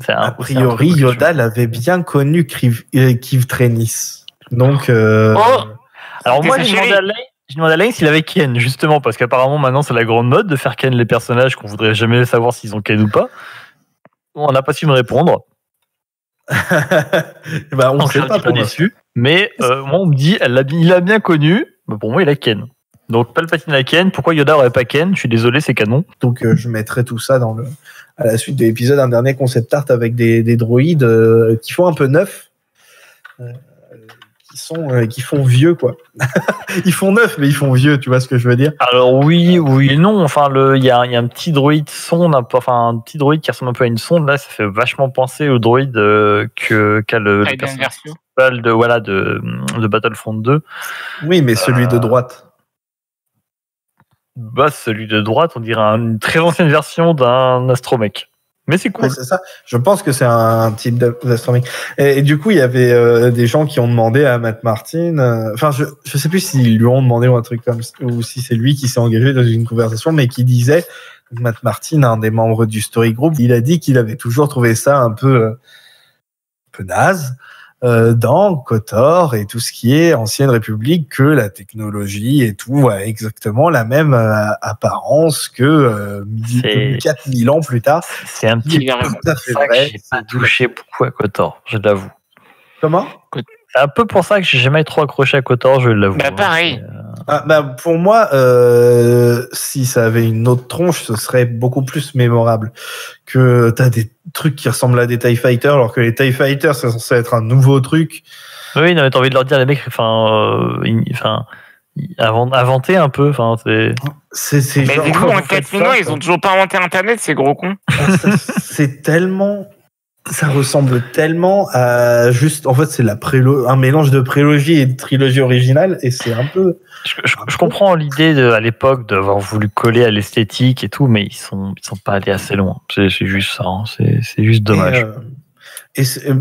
a priori, Yoda l'avait bien connu, Keeve Trennis. Donc. Alors moi, j'ai demandé à Lane s'il avait Ken, justement, parce qu'apparemment maintenant c'est la grande mode de faire Ken les personnages qu'on voudrait jamais savoir s'ils ont Ken ou pas. On n'a pas su me répondre. Bah, on sait pas déçu. Mais moi, on me dit, il l'a bien connu. Mais pour moi, il a Ken. Donc Palpatine a Ken. Pourquoi Yoda aurait pas Ken? Je suis désolé, c'est canon. Donc je mettrai tout ça à la suite de l'épisode, un dernier concept art avec des droïdes qui font un peu neuf. Qui font vieux, quoi. Ils font neuf, mais ils font vieux, tu vois ce que je veux dire? Alors oui et non. Enfin, il y a un petit droïde sonde, un petit droïde qui ressemble un peu à une sonde. Là, ça fait vachement penser au droïde qu'a le personnage principal de Battlefront 2. Oui, mais celui de droite. Bah, celui de droite, on dirait une très ancienne version d'un astromech. Mais c'est cool. Ouais, c'est ça. Je pense que c'est un type d'astronomique. Et du coup, il y avait des gens qui ont demandé à Matt Martin. Enfin, je sais plus s'ils lui ont demandé ou un truc comme ça, ou si c'est lui qui s'est engagé dans une conversation, mais qui disait, Matt Martin, un des membres du Story Group, il a dit qu'il avait toujours trouvé ça un peu naze dans KOTOR et tout ce qui est Ancienne République, que la technologie et tout a exactement la même apparence que 4000 ans plus tard. C'est un petit peu pour ça que j'ai pas touché beaucoup à KOTOR, je l'avoue. Comment? C'est un peu pour ça que j'ai jamais trop accroché à KOTOR, je l'avoue. Bah pareil. Pour moi, si ça avait une autre tronche, ce serait beaucoup plus mémorable. Que t'as des trucs qui ressemblent à des TIE Fighters, alors que les TIE Fighters, c'est censé être un nouveau truc. Oui, non, mais t'as envie de leur dire, les mecs, inventer un peu. Mais du coup, en 4000 ans, ils ont toujours pas inventé Internet, ces gros cons. C'est tellement... Ça ressemble tellement à juste, en fait, c'est un mélange de prélogie et de trilogie originale, et c'est un peu. Je comprends l'idée à l'époque d'avoir voulu coller à l'esthétique et tout, mais ils sont pas allés assez loin. C'est juste ça, hein. C'est juste dommage.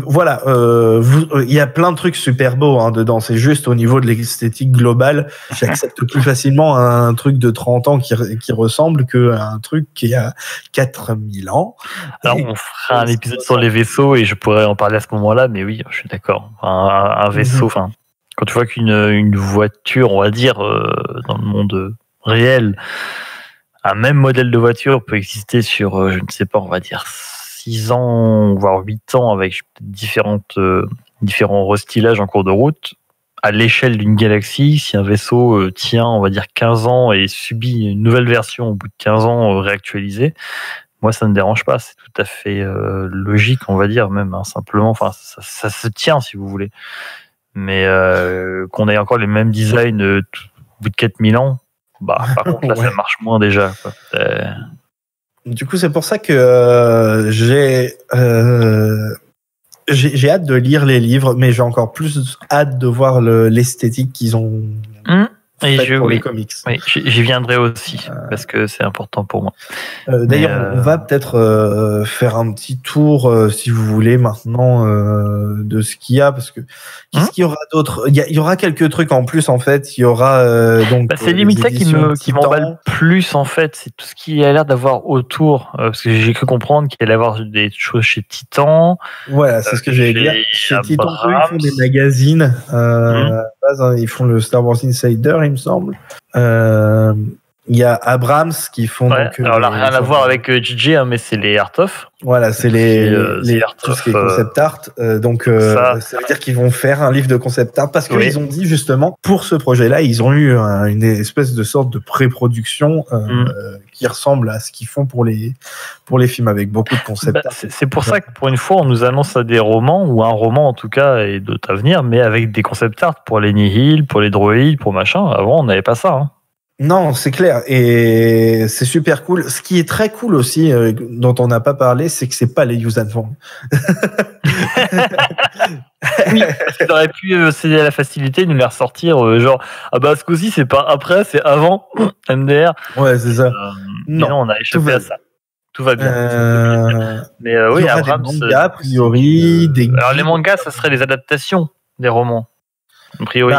Voilà, il y a plein de trucs super beaux dedans. C'est juste au niveau de l'esthétique globale, j'accepte plus facilement un truc de 30 ans qui ressemble qu'un truc qui a 4000 ans. Alors, on fera un épisode sur les vaisseaux et je pourrais en parler à ce moment-là, mais oui, je suis d'accord. Un vaisseau, quand tu vois qu'une voiture, on va dire, dans le monde réel, un même modèle de voiture peut exister sur, je ne sais pas, on va dire 6 ans, voire 8 ans, avec différents restylages en cours de route, à l'échelle d'une galaxie, si un vaisseau tient, on va dire, 15 ans et subit une nouvelle version au bout de 15 ans réactualisée, moi, ça ne me dérange pas. C'est tout à fait logique, on va dire, même, simplement. Enfin, ça se tient, si vous voulez. Mais qu'on ait encore les mêmes designs au bout de 4000 ans, par contre, là, ça marche moins déjà, quoi. Du coup, c'est pour ça que j'ai hâte de lire les livres, mais j'ai encore plus hâte de voir l'esthétique qu'ils ont faite pour les comics. Oui, j'y viendrai aussi, parce que c'est important pour moi. D'ailleurs, on va peut-être faire un petit tour, si vous voulez, maintenant, de ce qu'il y a, parce que qu'est-ce qu'il y aura d'autre? Il y aura quelques trucs en plus, en fait. Il y aura donc. C'est limite ça qui m'emballe plus, en fait. C'est tout ce qui a l'air d'avoir autour, parce que j'ai cru comprendre qu'il allait y avoir des choses chez Titan. Voilà, c'est ce que j'allais dire. Chez Titan, ils font des magazines. Ils font le Star Wars Insider, il me semble. Il y a Abrams qui font donc. Alors là, rien à voir avec JJ, mais c'est les Art of. Voilà, c'est tout ce qui est concept art. Donc ça veut dire qu'ils vont faire un livre de concept art parce qu'ils ont dit justement pour ce projet-là, ils ont eu une espèce de sorte de pré-production qui ressemble à ce qu'ils font pour les films avec beaucoup de concept art. C'est pour ça que pour une fois, on nous annonce des romans ou un roman en tout cas et d'autres à venir, mais avec des concept art pour les Nihil, pour les droïdes, pour machin. Avant, on n'avait pas ça. Non, c'est clair, et c'est super cool. Ce qui est très cool aussi, dont on n'a pas parlé, c'est que c'est pas les Yuuzhan Vong. Oui, il aurait pu céder à la facilité de nous les ressortir, ce coup-ci c'est pas après, c'est avant MDR. Ouais, c'est ça. Non, on a échappé à ça. Tout va bien. Mais oui, il y aura des mangas, a priori. Alors les mangas, ça serait les adaptations des romans. A priori.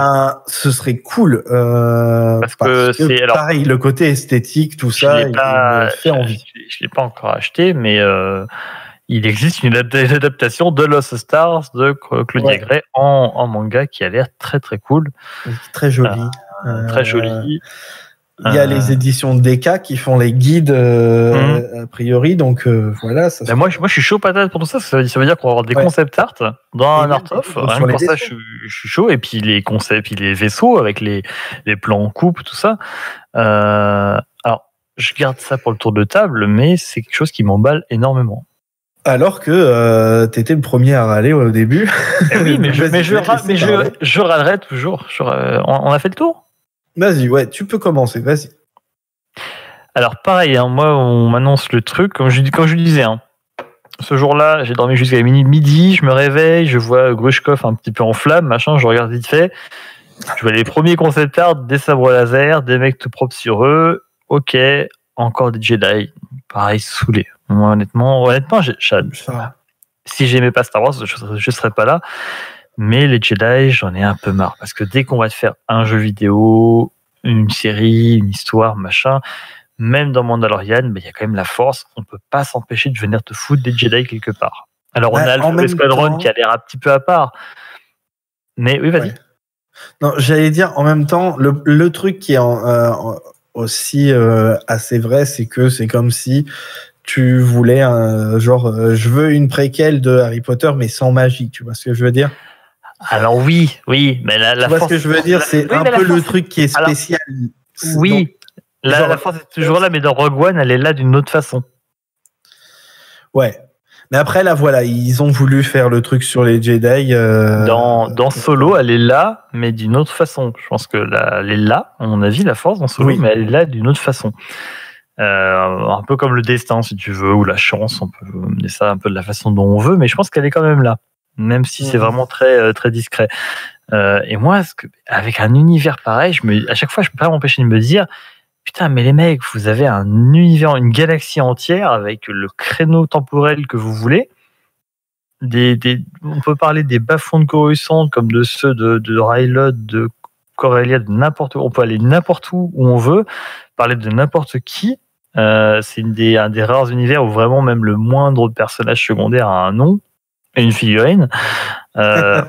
Ce serait cool. Parce que c'est pareil, le côté esthétique, tout ça, il me fait envie. Je l'ai pas encore acheté, mais il existe une adaptation de Lost Stars de Claudia Gray en manga qui a l'air très très cool. Très joli. Très joli. Il y a les éditions DK qui font les guides a priori, donc voilà. Ça moi je suis chaud patate pour tout ça. Ça veut dire qu'on va avoir des concept art dans un art of. Pour ça, je suis chaud. Et puis les concepts, puis les vaisseaux avec les plans en coupe, tout ça. Alors je garde ça pour le tour de table, mais c'est quelque chose qui m'emballe énormément. Alors que t'étais le premier à râler au début. Et oui, mais je râlerai toujours. On a fait le tour. Vas-y, ouais, tu peux commencer, vas-y. Alors pareil, moi on m'annonce le truc, comme je disais, ce jour-là, j'ai dormi jusqu'à midi, je me réveille, je vois Grushkov un petit peu en flamme, machin, je regarde vite fait, je vois les premiers concept art, des sabres laser, des mecs tout propres sur eux, ok, encore des Jedi, pareil, saoulé. Moi honnêtement, si j'aimais pas Star Wars, je serais pas là. Mais les Jedi, j'en ai un peu marre. Parce que dès qu'on va te faire un jeu vidéo, une série, une histoire, machin, même dans Mandalorian, il y a quand même la Force. On peut pas s'empêcher de venir te foutre des Jedi quelque part. Alors, on a le Squadron qui a l'air un petit peu à part. Mais oui, vas-y. Ouais. Non, j'allais dire, en même temps, le truc qui est aussi assez vrai, c'est que c'est comme si tu voulais je veux une préquelle de Harry Potter, mais sans magie. Tu vois ce que je veux dire? Alors oui, mais la tu vois ce que je veux dire, c'est un peu le truc qui est spécial. Oui, la force est toujours là, mais dans Rogue One, elle est là d'une autre façon. Ouais. Mais après, là, voilà, ils ont voulu faire le truc sur les Jedi. Dans Solo, elle est là, mais d'une autre façon. Je pense que elle est là, à mon avis, la force dans Solo, mais elle est là d'une autre façon. Un peu comme le destin, si tu veux, ou la chance, on peut mener ça un peu de la façon dont on veut, mais je pense qu'elle est quand même là. Même si c'est vraiment très très discret. Et moi, avec un univers pareil, à chaque fois, je peux pas m'empêcher de me dire, putain, mais les mecs, vous avez un univers, une galaxie entière avec le créneau temporel que vous voulez. On peut parler des bas-fonds de Coruscant comme de ceux de Rylot, de Corellia, de n'importe où. On peut aller n'importe où on veut, parler de n'importe qui. C'est un des rares univers où vraiment même le moindre personnage secondaire a un nom et une figurine. On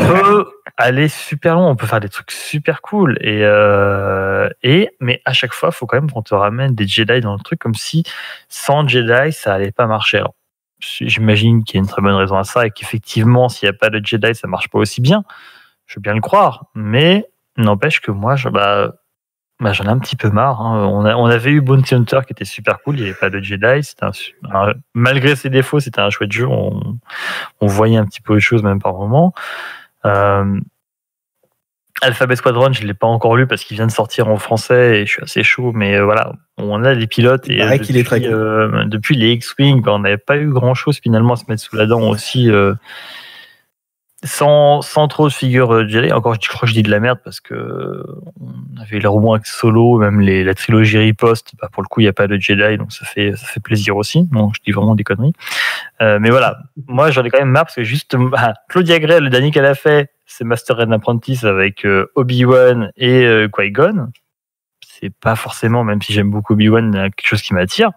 peut aller super loin, on peut faire des trucs super cool. Mais à chaque fois, il faut quand même qu'on te ramène des Jedi dans le truc, comme si sans Jedi, ça allait pas marcher. Alors, j'imagine qu'il y a une très bonne raison à ça, et qu'effectivement, s'il n'y a pas de Jedi, ça marche pas aussi bien. Je veux bien le croire, mais n'empêche que moi, j'en ai un petit peu marre. On avait eu Bounty Hunter qui était super cool, il n'y avait pas de Jedi. Malgré ses défauts, c'était un chouette jeu. On voyait un petit peu de choses même par moment. Alphabet Squadron, je ne l'ai pas encore lu parce qu'il vient de sortir en français et je suis assez chaud, mais voilà, on a les pilotes et depuis les X-Wing, on n'avait pas eu grand-chose finalement à se mettre sous la dent aussi. Sans trop de figures Jedi. Encore, je crois que je dis de la merde parce que on avait les romans avec Solo, même la trilogie riposte. Pour le coup, il n'y a pas de Jedi, donc ça fait plaisir aussi. Donc, je dis vraiment des conneries. Mais voilà, moi, j'en ai quand même marre parce que juste Claudia Gray, le dernier qu'elle a fait, c'est Master and Apprentice avec Obi-Wan et Qui-Gon. C'est pas forcément, même si j'aime beaucoup Obi-Wan, quelque chose qui m'attire.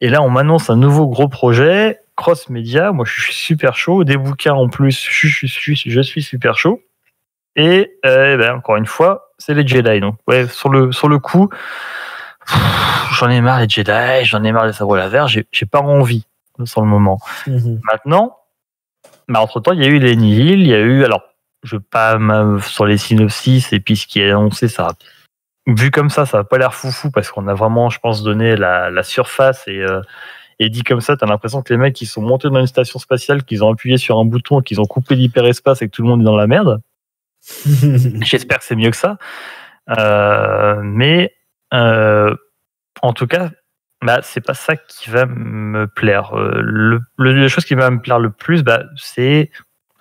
Et là, on m'annonce un nouveau gros projet. Cross-média, moi je suis super chaud, des bouquins en plus, je suis super chaud. Et encore une fois, c'est les Jedi. Donc ouais, sur le coup, j'en ai marre des Jedi, j'en ai marre des sabres laser, j'ai pas envie sur le moment. Maintenant, entre-temps, il y a eu les Nihil, il y a eu, alors, je veux pas sur les synopsis et puis ce qui est annoncé, ça vu comme ça va pas l'air foufou parce qu'on a vraiment, je pense, donné la surface et dit comme ça, t'as l'impression que les mecs, ils sont montés dans une station spatiale, qu'ils ont appuyé sur un bouton, qu'ils ont coupé l'hyperespace et que tout le monde est dans la merde. J'espère que c'est mieux que ça. Mais en tout cas, c'est pas ça qui va me plaire. La chose qui va me plaire le plus, c'est...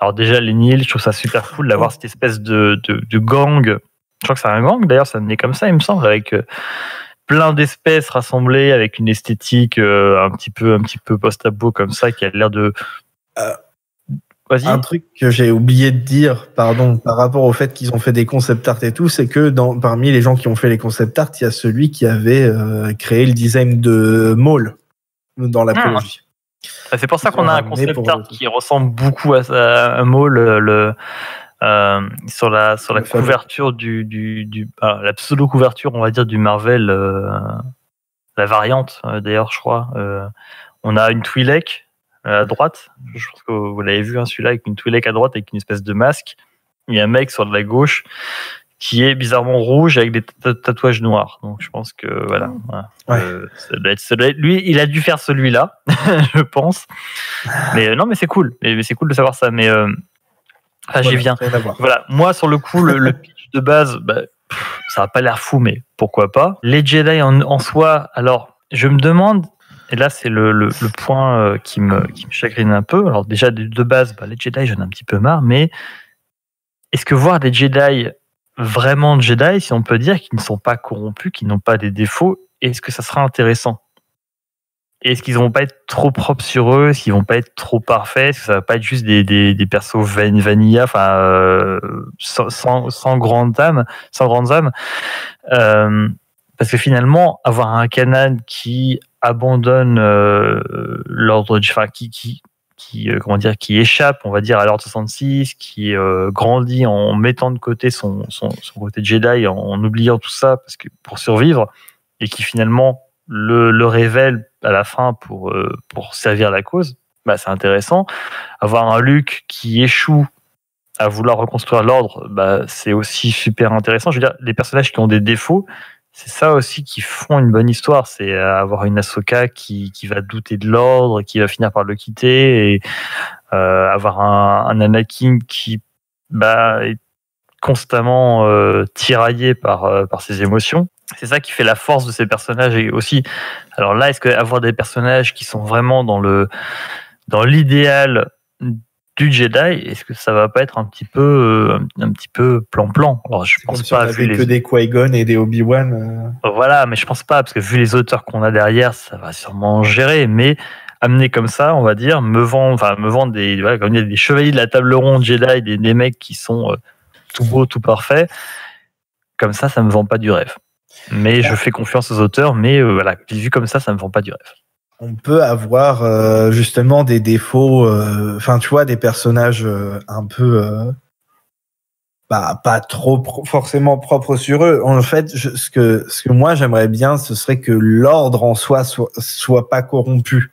Alors déjà, les Nihil, je trouve ça super cool d'avoir cette espèce de gang. Je crois que c'est un gang, d'ailleurs, ça venait comme ça, il me semble, avec... plein d'espèces rassemblées avec une esthétique un petit peu post-apo comme ça qui a l'air de... Vas-y. Un truc que j'ai oublié de dire, pardon, par rapport au fait qu'ils ont fait des concept art et tout, c'est que parmi les gens qui ont fait les concept art, il y a celui qui avait créé le design de Maul dans la prélogie. C'est pour ça qu'on a un concept art qui ressemble beaucoup à Maul, sur la couverture la pseudo couverture, on va dire, du Marvel, la variante d'ailleurs, je crois. On a une Twi'lek à droite, je pense que vous l'avez vu, celui-là, avec une Twi'lek à droite avec une espèce de masque. Il y a un mec sur la gauche qui est bizarrement rouge avec des tatouages noirs. Donc je pense que voilà. Ouais. Ça doit être lui, il a dû faire celui-là, je pense. Mais non, mais c'est cool. Mais c'est cool de savoir ça. Mais j'y viens. Voilà. Moi, sur le coup, le pitch de base, ça n'a pas l'air fou, mais pourquoi pas. Les Jedi en soi, alors je me demande. Et là, c'est le point qui me chagrine un peu. Alors déjà, de base, les Jedi, j'en ai un petit peu marre, mais est-ce que voir des Jedi vraiment de Jedi, si on peut dire, qui ne sont pas corrompus, qui n'ont pas des défauts, est-ce que ça sera intéressant? Est-ce qu'ils vont pas être trop propres sur eux? Est-ce qu'ils vont pas être trop parfaits? Est-ce que ça va pas être juste des persos vanilla, sans grandes âmes, parce que finalement, avoir un canon qui abandonne l'ordre, qui échappe, on va dire, à l'ordre 66, qui grandit en mettant de côté son côté Jedi, en oubliant tout ça parce que pour survivre, et qui finalement le révèle à la fin pour servir la cause, c'est intéressant. Avoir un Luke qui échoue à vouloir reconstruire l'ordre, c'est aussi super intéressant. Je veux dire, les personnages qui ont des défauts, c'est ça aussi qui font une bonne histoire, c'est avoir une Ahsoka qui va douter de l'ordre, qui va finir par le quitter, et avoir un Anakin qui est constamment tiraillé par ses émotions. C'est ça qui fait la force de ces personnages. Et aussi, alors là, est-ce qu'avoir des personnages qui sont vraiment dans l'idéal du Jedi, est-ce que ça va pas être un petit peu plan-plan? Alors je pense pas. Vu que des Qui-Gon et des Obi-Wan. Voilà, mais je pense pas, parce que vu les auteurs qu'on a derrière, ça va sûrement gérer. Mais amener comme ça, on va dire, me vendre des chevaliers de la table ronde Jedi, des mecs qui sont tout beaux, tout parfaits, comme ça me vend pas du rêve. Mais je fais confiance aux auteurs, mais vu comme ça me vend pas du rêve. On peut avoir justement des défauts, tu vois, des personnages un peu pas trop forcément propres sur eux. En fait, ce que moi j'aimerais bien, ce serait que l'ordre en soi soit pas corrompu.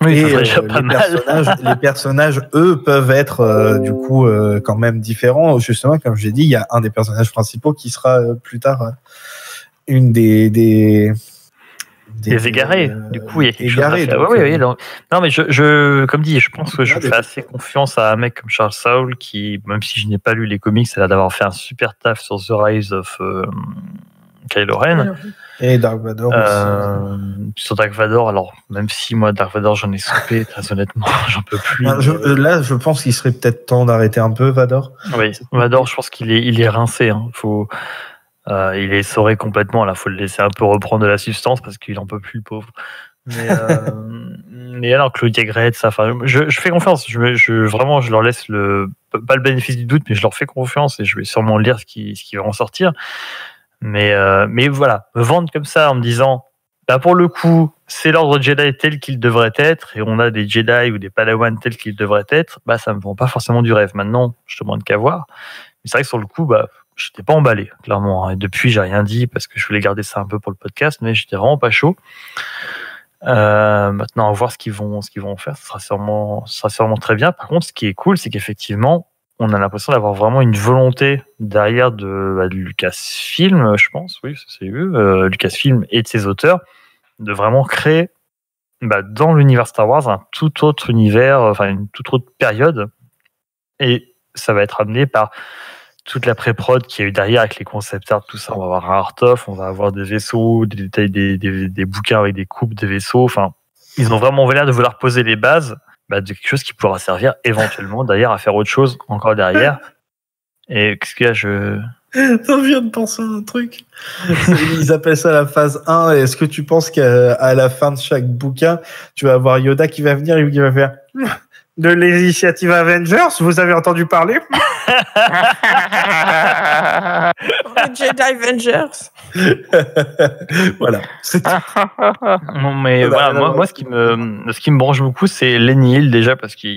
Oui, et déjà pas mal. Les personnages, eux, peuvent être du coup quand même différents. Justement, comme j'ai dit, il y a un des personnages principaux qui sera plus tard une des égarés. Du coup, il y a quelque chose à faire. Oui. Non, mais je comme dit, je pense que je fais assez confiance à un mec comme Charles Soule qui, même si je n'ai pas lu les comics, a l'air d'avoir fait un super taf sur The Rise of Kylo Ren. Et Dark Vador aussi. Sur Dark Vador, alors même si moi Dark Vador j'en ai soupé, très honnêtement, j'en peux plus. Là, je pense qu'il serait peut-être temps d'arrêter un peu Vador. Oui, Vador, je pense qu'il est rincé. Il est essoré complètement. Là, faut le laisser un peu reprendre de la substance parce qu'il en peut plus, le pauvre. Mais alors Claudia Gretz, je fais confiance. Vraiment, je leur laisse pas le bénéfice du doute, mais je leur fais confiance et je vais sûrement lire ce qui va en sortir. Mais voilà, me vendre comme ça en me disant, pour le coup, c'est l'ordre Jedi tel qu'il devrait être et on a des Jedi ou des Padawan tels qu'ils devraient être, ça me vend pas forcément du rêve. Maintenant, je demande qu'à voir. Mais c'est vrai que sur le coup, j'étais pas emballé, clairement. Et depuis, j'ai rien dit parce que je voulais garder ça un peu pour le podcast, mais j'étais vraiment pas chaud. Maintenant, à voir ce qu'ils vont faire, ça sera sûrement très bien. Par contre, ce qui est cool, c'est qu'effectivement, on a l'impression d'avoir vraiment une volonté derrière de Lucasfilm, je pense, oui, c'est eux, Lucasfilm et de ses auteurs, de vraiment créer dans l'univers Star Wars un tout autre univers, une toute autre période. Et ça va être amené par toute la pré-prod qu'il y a eu derrière avec les concept art, tout ça. On va avoir un art-off, on va avoir des vaisseaux, des détails, des bouquins avec des coupes des vaisseaux. Ils ont vraiment l'air de vouloir poser les bases de quelque chose qui pourra servir éventuellement d'ailleurs à faire autre chose encore derrière. Et qu'est-ce qu'il y a, je viens de penser à un truc. Ils appellent ça la phase 1. Est-ce que tu penses qu'à la fin de chaque bouquin, tu vas avoir Yoda qui va venir et qui va faire de l'initiative Avengers, vous avez entendu parler? Les Jedi Avengers. Voilà. Non, mais voilà, moi, ce qui me branche beaucoup, c'est Lenny Hill, déjà, parce que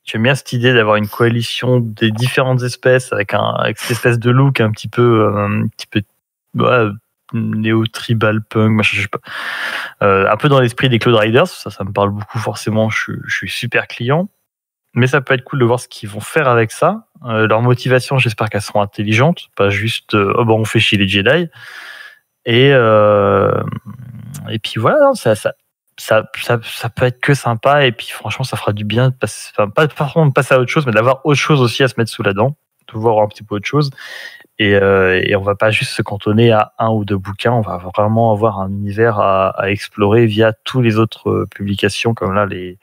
j'aime bien cette idée d'avoir une coalition des différentes espèces avec cette espèce de look un petit peu néo-tribal punk, machin, je sais pas. Un peu dans l'esprit des Cloud Riders, ça me parle beaucoup, forcément, je suis super client. Mais ça peut être cool de voir ce qu'ils vont faire avec ça. Leur motivation, j'espère qu'elles seront intelligentes, pas juste on fait chier les Jedi. Et puis voilà, ça peut être que sympa. Et puis franchement, ça fera du bien, pas forcément de passer à autre chose, mais d'avoir autre chose aussi à se mettre sous la dent, de voir un petit peu autre chose. Et on va pas juste se cantonner à 1 ou 2 bouquins, on va vraiment avoir un univers à explorer via tous les autres publications, comme là les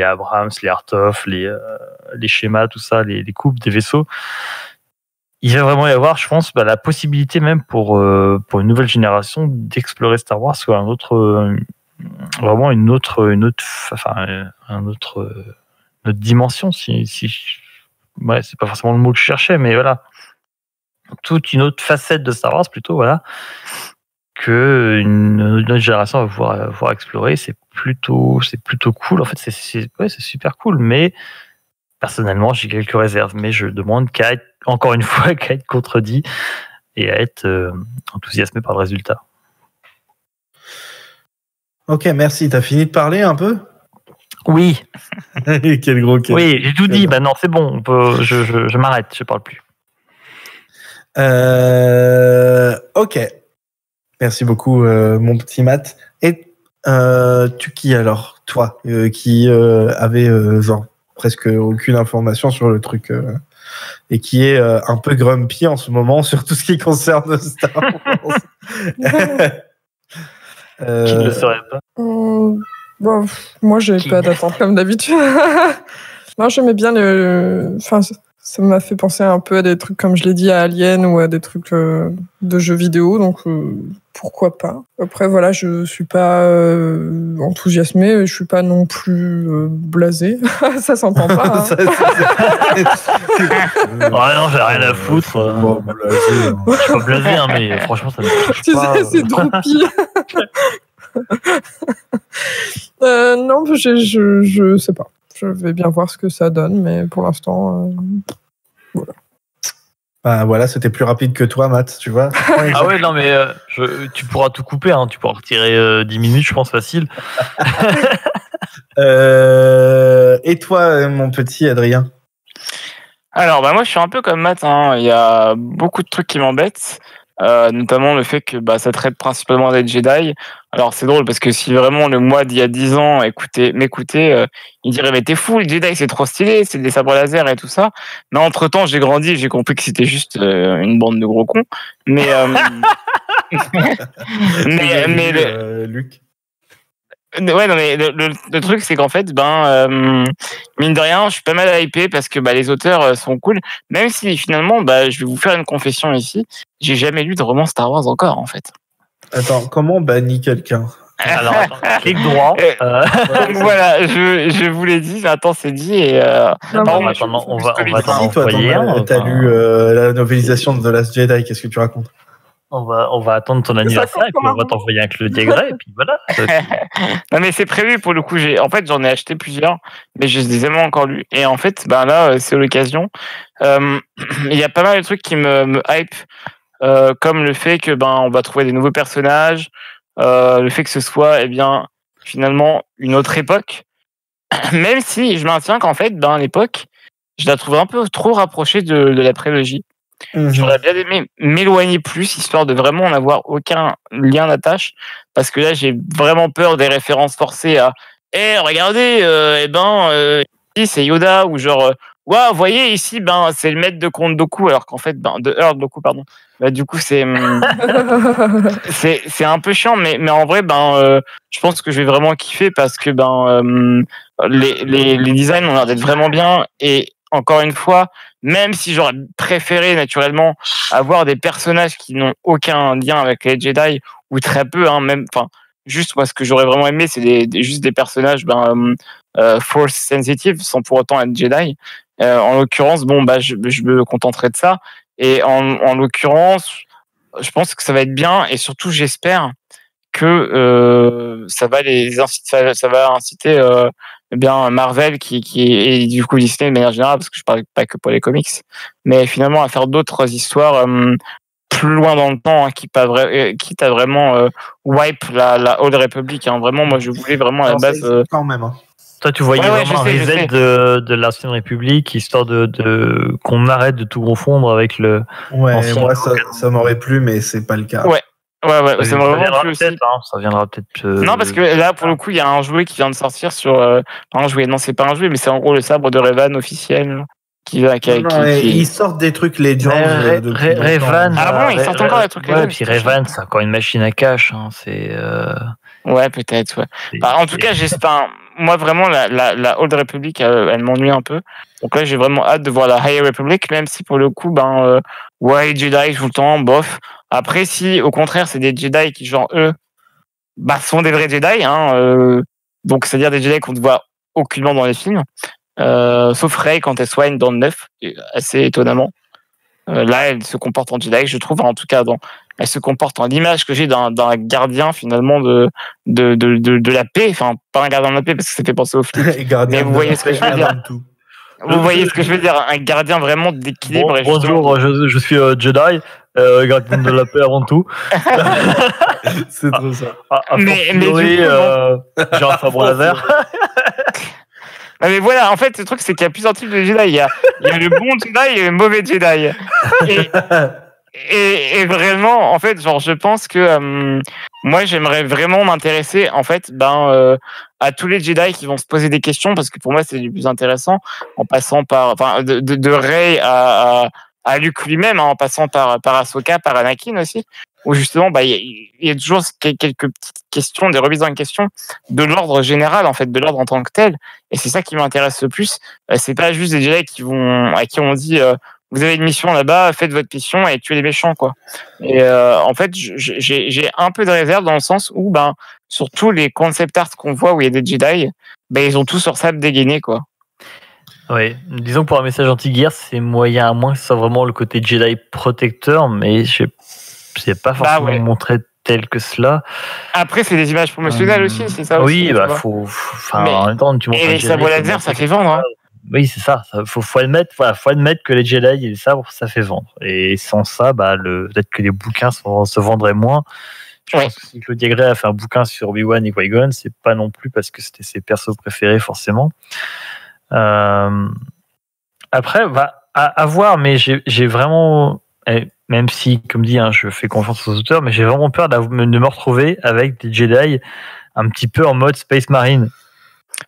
Abrams, les Harthoff, les schémas, tout ça, les coupes des vaisseaux. Il va vraiment y avoir, je pense, la possibilité même pour une nouvelle génération d'explorer Star Wars sur une autre dimension. Ouais, c'est pas forcément le mot que je cherchais, mais voilà, toute une autre facette de Star Wars plutôt, voilà, que une autre génération va pouvoir explorer. C'est plutôt cool. En fait, c'est super cool, mais personnellement, j'ai quelques réserves, mais je demande qu'à être contredit et à être enthousiasmé par le résultat. Ok, merci. T'as fini de parler un peu? Oui. Quel gros quel. Oui, j'ai tout dit. Non, c'est bon. Je m'arrête. Je parle plus. Ok. Merci beaucoup, mon petit Matt. Et tu qui alors, toi, qui avait presque aucune information sur le truc et qui est un peu grumpy en ce moment sur tout ce qui concerne Star Wars. Qui ne le saurait pas? Bon, moi, j'ai pas d'attente comme d'habitude. Non, j'aimais bien Enfin, ça m'a fait penser un peu à des trucs, comme je l'ai dit, à Alien ou à des trucs de jeux vidéo, donc pourquoi pas. Après, voilà, je suis pas enthousiasmée, je suis pas non plus blasée. Ça s'entend pas. Hein. Non, j'ai rien à foutre. Je suis pas blasé, hein, mais franchement, ça me touche pas. Tu sais, c'est Droopy. Non, je sais pas. Je vais bien voir ce que ça donne, mais pour l'instant, voilà. Voilà, c'était plus rapide que toi, Matt, tu vois. Ah ouais, non, mais tu pourras tout couper, hein, tu pourras retirer 10 minutes, je pense, facile. Et toi, mon petit Adrien? Alors, moi, je suis un peu comme Matt, hein. Il y a beaucoup de trucs qui m'embêtent. Notamment le fait que ça traite principalement des Jedi. Alors c'est drôle parce que si vraiment le moi d'il y a 10 ans m'écoutait, il dirait mais t'es fou, les Jedi c'est trop stylé, c'est des sabres laser et tout ça. Mais entre temps j'ai grandi, j'ai compris que c'était juste une bande de gros cons. Mais Luc. Ouais, non, mais le truc, c'est qu'en fait, mine de rien, je suis pas mal hypé parce que les auteurs sont cool. Même si finalement, je vais vous faire une confession ici, j'ai jamais lu de roman Star Wars encore, en fait. Attends, comment bannir quelqu'un? Alors, clic droit. Voilà, je vous l'ai dit, attends, c'est dit. Et, on va t'en envoyer un. T'as lu la novélisation de The Last Jedi, qu'est-ce que tu racontes? On va attendre ton anniversaire et puis on va t'envoyer un Claude Gray et puis voilà. Non mais c'est prévu pour le coup. J'en ai acheté plusieurs, mais je les ai jamais encore lus. Et en fait, là, c'est l'occasion. Il y a pas mal de trucs qui me hype, comme le fait que on va trouver des nouveaux personnages, le fait que ce soit finalement une autre époque. Même si je maintiens qu'en fait, l'époque, je la trouve un peu trop rapprochée de la prélogie. J'aurais bien aimé m'éloigner plus, histoire de vraiment n'avoir aucun lien d'attache, parce que là j'ai vraiment peur des références forcées à regardez, ici c'est Yoda, ou genre waouh, vous voyez ici c'est le maître de Count Dooku, alors qu'en fait de Earl Dooku, pardon. Du coup c'est c'est un peu chiant, mais en vrai je pense que je vais vraiment kiffer, parce que les designs ont l'air d'être vraiment bien. Et encore une fois, même si j'aurais préféré naturellement avoir des personnages qui n'ont aucun lien avec les Jedi, ou très peu, juste moi ce que j'aurais vraiment aimé, c'est juste des personnages force sensitive sans pour autant être Jedi. En l'occurrence, bon, bah, je me contenterai de ça. Et en l'occurrence, je pense que ça va être bien, et surtout, j'espère que ça va inciter bien Marvel et du coup Disney de manière générale, parce que je parle pas que pour les comics, mais finalement à faire d'autres histoires plus loin dans le temps, hein, quitte à vraiment wipe la Old Republic. Hein. Vraiment, moi je voulais vraiment à la base. Quand même. Hein. Toi, tu voyais vraiment un reset de l'Ancienne République, histoire de qu'on arrête de tout confondre avec le. Ouais, moi ça m'aurait plu, mais c'est pas le cas. Ouais, ça m'aurait vraiment plu aussi. Ça viendra peut-être. Non, parce que là, pour le coup, il y a un jouet qui vient de sortir sur. Pas un jouet, non, c'est pas un jouet, mais c'est en gros le sabre de Revan officiel. Ils sortent des trucs Legends. Revan. Ah bon, ils sortent encore des trucs Legends. Ouais, puis Revan, c'est encore une machine à cash. Hein, c'est. Ouais, peut-être. Ouais. Bah, en tout cas, j'espère. Moi, vraiment, la Old Republic, elle m'ennuie un peu. Donc là, j'ai vraiment hâte de voir la High Republic, même si pour le coup, ouais, Jedi tout le temps, bof. Après, si au contraire, c'est des Jedi qui, genre, eux, sont des vrais Jedi, hein, donc c'est-à-dire des Jedi qu'on ne voit aucunement dans les films, sauf Rey quand elle soigne dans le 9, assez étonnamment. Là, elle se comporte en Jedi, je trouve, en tout cas, elle se comporte en l'image que j'ai d'un gardien, finalement, de la paix. Enfin, pas un gardien de la paix, parce que ça fait penser au flic. Mais vous voyez ce que je veux dire. Vous voyez ce que je veux dire. Un gardien vraiment d'équilibre. Bonjour, je suis Jedi, gardien de la paix avant tout. C'est trop ça. Mais du coup, j'ai un sabre laser. Mais voilà, en fait, le truc, c'est qu'il y a plusieurs types de Jedi. Il y a le bon Jedi et le mauvais Jedi. Et vraiment, en fait, genre, je pense que moi, j'aimerais vraiment m'intéresser, en fait, à tous les Jedi qui vont se poser des questions, parce que pour moi, c'est le plus intéressant, en passant par, de Rey à Luke lui-même, hein, en passant par Ahsoka, par Anakin aussi, où justement, il y a toujours quelques petites questions, des remises en question de l'ordre général, en fait, de l'ordre en tant que tel. Et c'est ça qui m'intéresse le plus. C'est pas juste des Jedi à qui on dit, vous avez une mission là-bas, faites votre mission et tuez les méchants, quoi. Et en fait, j'ai un peu de réserve dans le sens où, sur tous les concept art qu'on voit où il y a des Jedi, ils ont tous leur sabre dégainé, quoi. Oui, disons que pour un message anti-guerre, c'est moyen, à moins que ce soit vraiment le côté Jedi protecteur, mais je sais pas forcément montré tel que cela. Après, c'est des images promotionnelles aussi, c'est ça aussi. Oui, en même temps, tu montres. Et les sabres laser, ça fait vendre, hein. Oui, c'est ça. Faut admettre que les Jedi et les sabres, ça fait vendre. Et sans ça, peut-être que les bouquins se vendraient moins. Je pense que si Claudia Gray a fait un bouquin sur Obi-Wan et Qui-Gon, c'est pas non plus parce que c'était ses persos préférés, forcément. Après, à voir, mais j'ai vraiment, même si, comme dit, hein, je fais confiance aux auteurs, mais j'ai vraiment peur de me retrouver avec des Jedi un petit peu en mode Space Marine.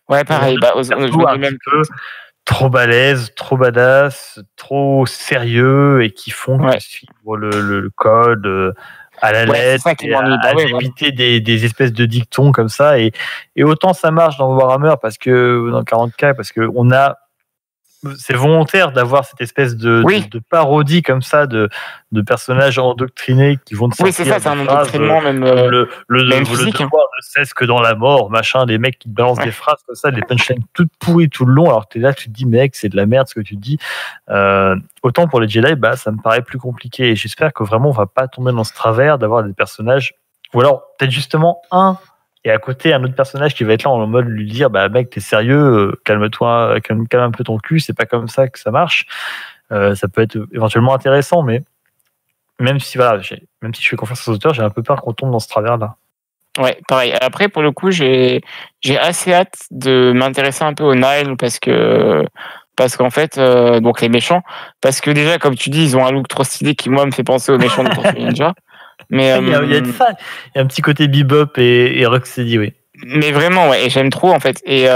Ouais, pareil. Un petit peu trop balèze, trop badass, trop sérieux et qui font suivre le code à la lettre, à éviter des espèces de dictons comme ça. Et autant ça marche dans Warhammer dans 40K, parce que c'est volontaire d'avoir cette espèce de parodie comme ça de personnages endoctrinés qui vont te sortir. Oui, c'est ça, c'est un endoctrinement même. Le physique, devoir ne cesse que dans la mort, machin, des mecs qui te balancent des phrases comme ça, des punchlines toutes pourries tout le long, alors que t'es là, tu te dis, mec, c'est de la merde ce que tu dis. Autant pour les Jedi, ça me paraît plus compliqué. Et j'espère que vraiment on va pas tomber dans ce travers d'avoir des personnages, ou alors peut-être justement et à côté un autre personnage qui va être là en mode lui dire mec, t'es sérieux, calme-toi, calme un peu ton cul, c'est pas comme ça que ça marche. Ça peut être éventuellement intéressant, mais même si je fais confiance aux auteurs, j'ai un peu peur qu'on tombe dans ce travers là. Ouais, pareil. Après, pour le coup, j'ai assez hâte de m'intéresser un peu aux Nile parce qu'en fait, donc les méchants, parce que déjà, comme tu dis, ils ont un look trop stylé qui moi me fait penser aux méchants de Tortue Ninja. Mais il y a un petit côté Bebop et Rocksteady, oui. Mais vraiment, ouais, et j'aime trop en fait. Et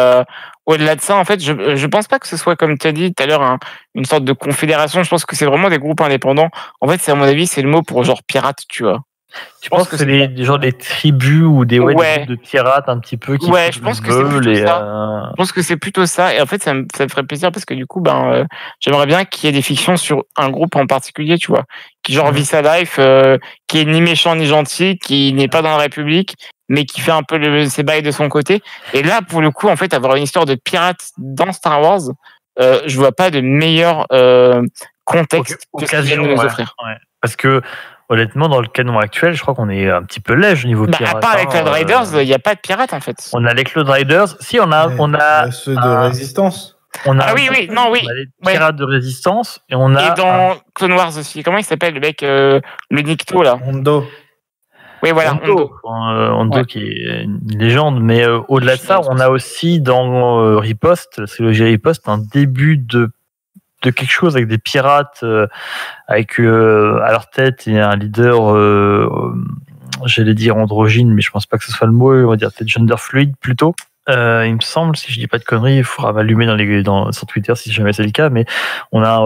au-delà de ça, en fait, je pense pas que ce soit, comme tu as dit tout à l'heure, une sorte de confédération. Je pense que c'est vraiment des groupes indépendants. En fait, à mon avis, c'est le mot pour genre pirate, tu vois. Je pense que c'est des tribus ou des groupes de pirates un petit peu qui je pense que c'est plutôt ça. Je pense que c'est plutôt ça. Et en fait, ça me ferait plaisir parce que du coup, j'aimerais bien qu'il y ait des fictions sur un groupe en particulier, tu vois, qui genre vit sa life, qui est ni méchant ni gentil, qui n'est pas dans la République, mais qui fait un peu ses bails de son côté. Et là, pour le coup, en fait, avoir une histoire de pirates dans Star Wars, je vois pas de meilleur contexte que ce qu'ils viennent de nous offrir. Ouais. Parce que honnêtement, dans le canon actuel, je crois qu'on est un petit peu léger au niveau pirates. À part les Cloud Riders, il n'y a pas de pirates en fait. On a les Cloud Riders. Si, on a ceux de Résistance. On a oui. On a les pirates de Résistance et on a. Et dans Clone Wars aussi. Comment il s'appelle le mec, le Nikto là? Hondo. Oui, voilà. Hondo qui est une légende. Mais au-delà de ça, on a aussi dans Riposte, la trilogie Riposte, un début de quelque chose avec des pirates avec à leur tête et un leader j'allais dire androgyne, mais je pense pas que ce soit le mot, on va dire peut-être gender fluide plutôt. Il me semble, si je dis pas de conneries, il faudra m'allumer sur Twitter si jamais c'est le cas, mais on a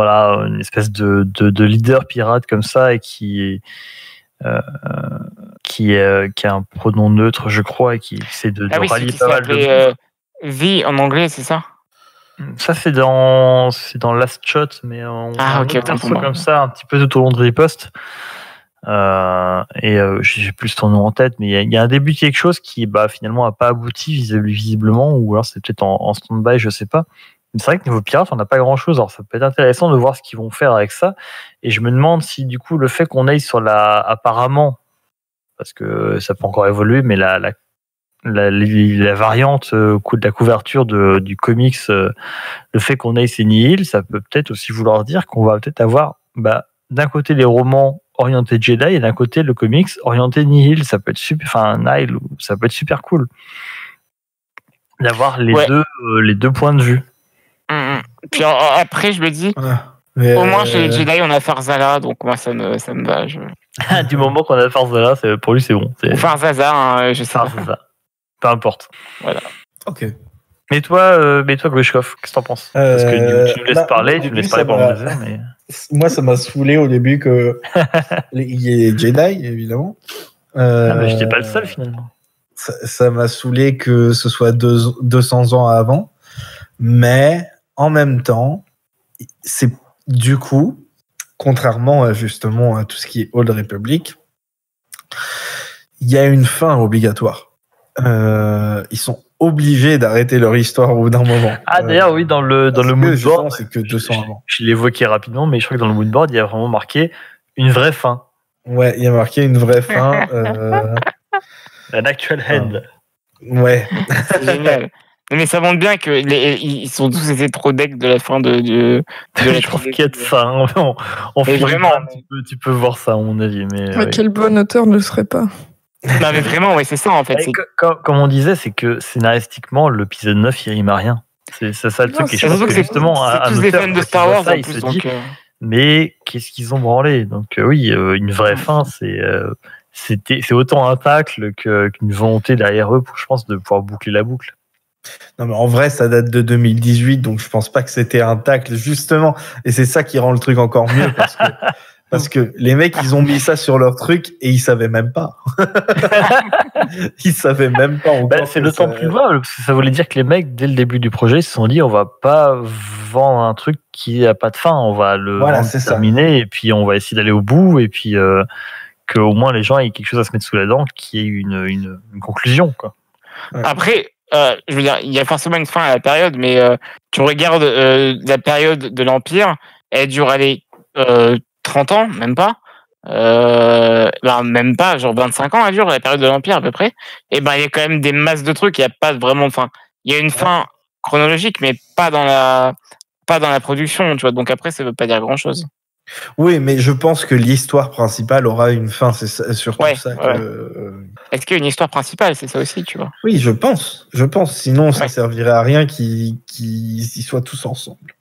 une espèce de leader pirate comme ça et qui a un pronom neutre, je crois, et qui essaie de rallier pas mal de V en anglais, c'est ça? Ça c'est dans Last Shot, mais on a un truc comme ça un petit peu tout au long de Riposte. J'ai plus son nom en tête, mais il y a un début de quelque chose qui finalement a pas abouti visiblement, ou alors c'est peut-être en stand-by, je sais pas. Mais c'est vrai que niveau pirate, on n'a pas grand-chose. Alors ça peut être intéressant de voir ce qu'ils vont faire avec ça. Et je me demande si du coup le fait qu'on aille sur apparemment, parce que ça peut encore évoluer, mais la variante de la couverture du comics, le fait qu'on ait ces Nihil, ça peut peut-être aussi vouloir dire qu'on va peut-être avoir d'un côté les romans orientés Jedi et d'un côté le comics orienté Nihil. Ça peut être Nihil, ça peut être super cool d'avoir les deux points de vue. Puis après, je me dis, au moins chez les Jedi, on a Farzala, donc moi ça me va. Du moment qu'on a Farzala, pour lui c'est bon. Ou Farzaza, je sais pas. Peu importe. Voilà. Ok. Mais toi, Glushkov, qu'est-ce que t'en penses? Parce que tu me laisses parler, pendant des heures. Mais... Moi, ça m'a saoulé au début qu'il y ait Jedi, évidemment. Mais j'étais pas le seul, finalement. Ça m'a saoulé que ce soit 200 ans avant. Mais, en même temps, c'est du coup, contrairement justement à tout ce qui est Old Republic, il y a une fin obligatoire. Ils sont obligés d'arrêter leur histoire au bout d'un moment. D'ailleurs, oui, dans le moodboard, c'est que 200 avant. Je l'évoquais rapidement, mais je crois que dans le moodboard, il y a vraiment marqué une vraie fin. Ouais, il y a marqué une vraie fin. An actual end. Ouais. C'est génial. Mais ça montre bien ils sont tous été trop decks de la fin de je pense qu'il y a de ça. On fait vraiment. Tu peux voir ça, à mon avis. Mais quel bon auteur ne le serait pas? Non, mais vraiment, c'est ça en fait. Comme on disait, c'est que scénaristiquement, l'épisode 9, il rime à rien. C'est ça le truc. Et je pense que justement, c'est tous des fans de Star Wars en plus. Mais qu'est-ce qu'ils ont branlé? Donc oui, une vraie fin, c'est autant un tacle qu'une volonté derrière eux, je pense, de pouvoir boucler la boucle. Non, mais en vrai, ça date de 2018, donc je pense pas que c'était un tacle, justement. Et c'est ça qui rend le truc encore mieux, parce que les mecs, ils ont mis ça sur leur truc et ils savaient même pas. Ils savaient même pas. C'est d'autant plus louable, parce que ça voulait dire que les mecs, dès le début du projet, ils se sont dit, on va pas vendre un truc qui a pas de fin, on va le terminer, et puis on va essayer d'aller au bout, et puis qu'au moins les gens aient quelque chose à se mettre sous la dent, qui ait une conclusion, quoi. Ouais. Après, je veux dire, il y a forcément une fin à la période, mais tu regardes la période de l'Empire, elle dure 30 ans, même pas. Même pas, genre 25 ans, elle dure, la période de l'Empire à peu près. Et il y a quand même des masses de trucs, il n'y a pas vraiment de fin. Il y a une fin chronologique, mais pas dans la production, tu vois. Donc après, ça ne veut pas dire grand-chose. Oui, mais je pense que l'histoire principale aura une fin, c'est surtout ça que... Est-ce qu'il y a une histoire principale, c'est ça aussi, tu vois? Oui, je pense. Sinon, ça servirait à rien qu'ils soient tous ensemble.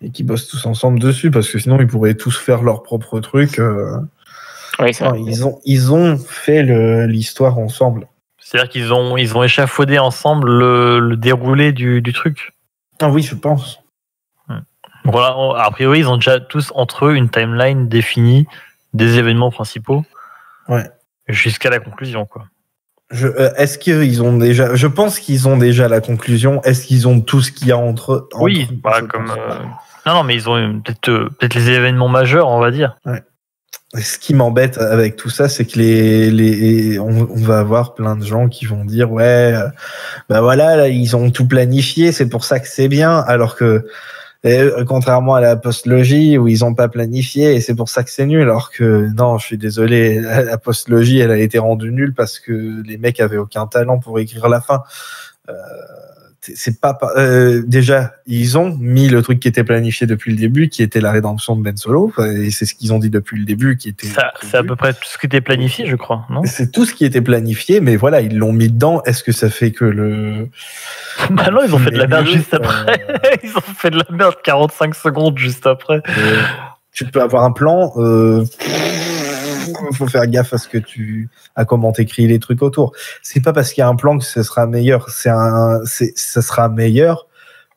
Et qu'ils bossent tous ensemble dessus, parce que sinon, ils pourraient tous faire leur propre truc. Oui, c'est vrai. Ils ont fait l'histoire ensemble. C'est-à-dire qu'ils ont échafaudé ensemble le déroulé du truc. Ah oui, je pense. Voilà, a priori, ils ont déjà tous entre eux une timeline définie des événements principaux. Ouais. Jusqu'à la conclusion, quoi. Est-ce qu'ils ont déjà... Je pense qu'ils ont déjà la conclusion. Est-ce qu'ils ont tout ce qu'il y a entre oui, comme... Non, mais ils ont peut-être les événements majeurs, on va dire. Ouais. Et ce qui m'embête avec tout ça, c'est que on va avoir plein de gens qui vont dire ouais, bah voilà, là, ils ont tout planifié, c'est pour ça que c'est bien, alors que contrairement à la postlogie où ils ont pas planifié et c'est pour ça que c'est nul, alors que non, je suis désolé, la postlogie elle a été rendue nulle parce que les mecs avaient aucun talent pour écrire la fin. C'est pas déjà ils ont mis le truc qui était planifié depuis le début, qui était la rédemption de Ben Solo, et c'est ce qu'ils ont dit depuis le début, qui était c'est à peu près tout ce qui était planifié, je crois, non? C'est tout ce qui était planifié, mais voilà, ils l'ont mis dedans. Est-ce que ça fait que le bah non, ils ont fait de la merde juste après. Ils ont fait de la merde 45 secondes juste après. Tu peux avoir un plan. Faut faire gaffe à comment t'écris les trucs autour. C'est pas parce qu'il y a un plan que ce sera meilleur. Ça sera meilleur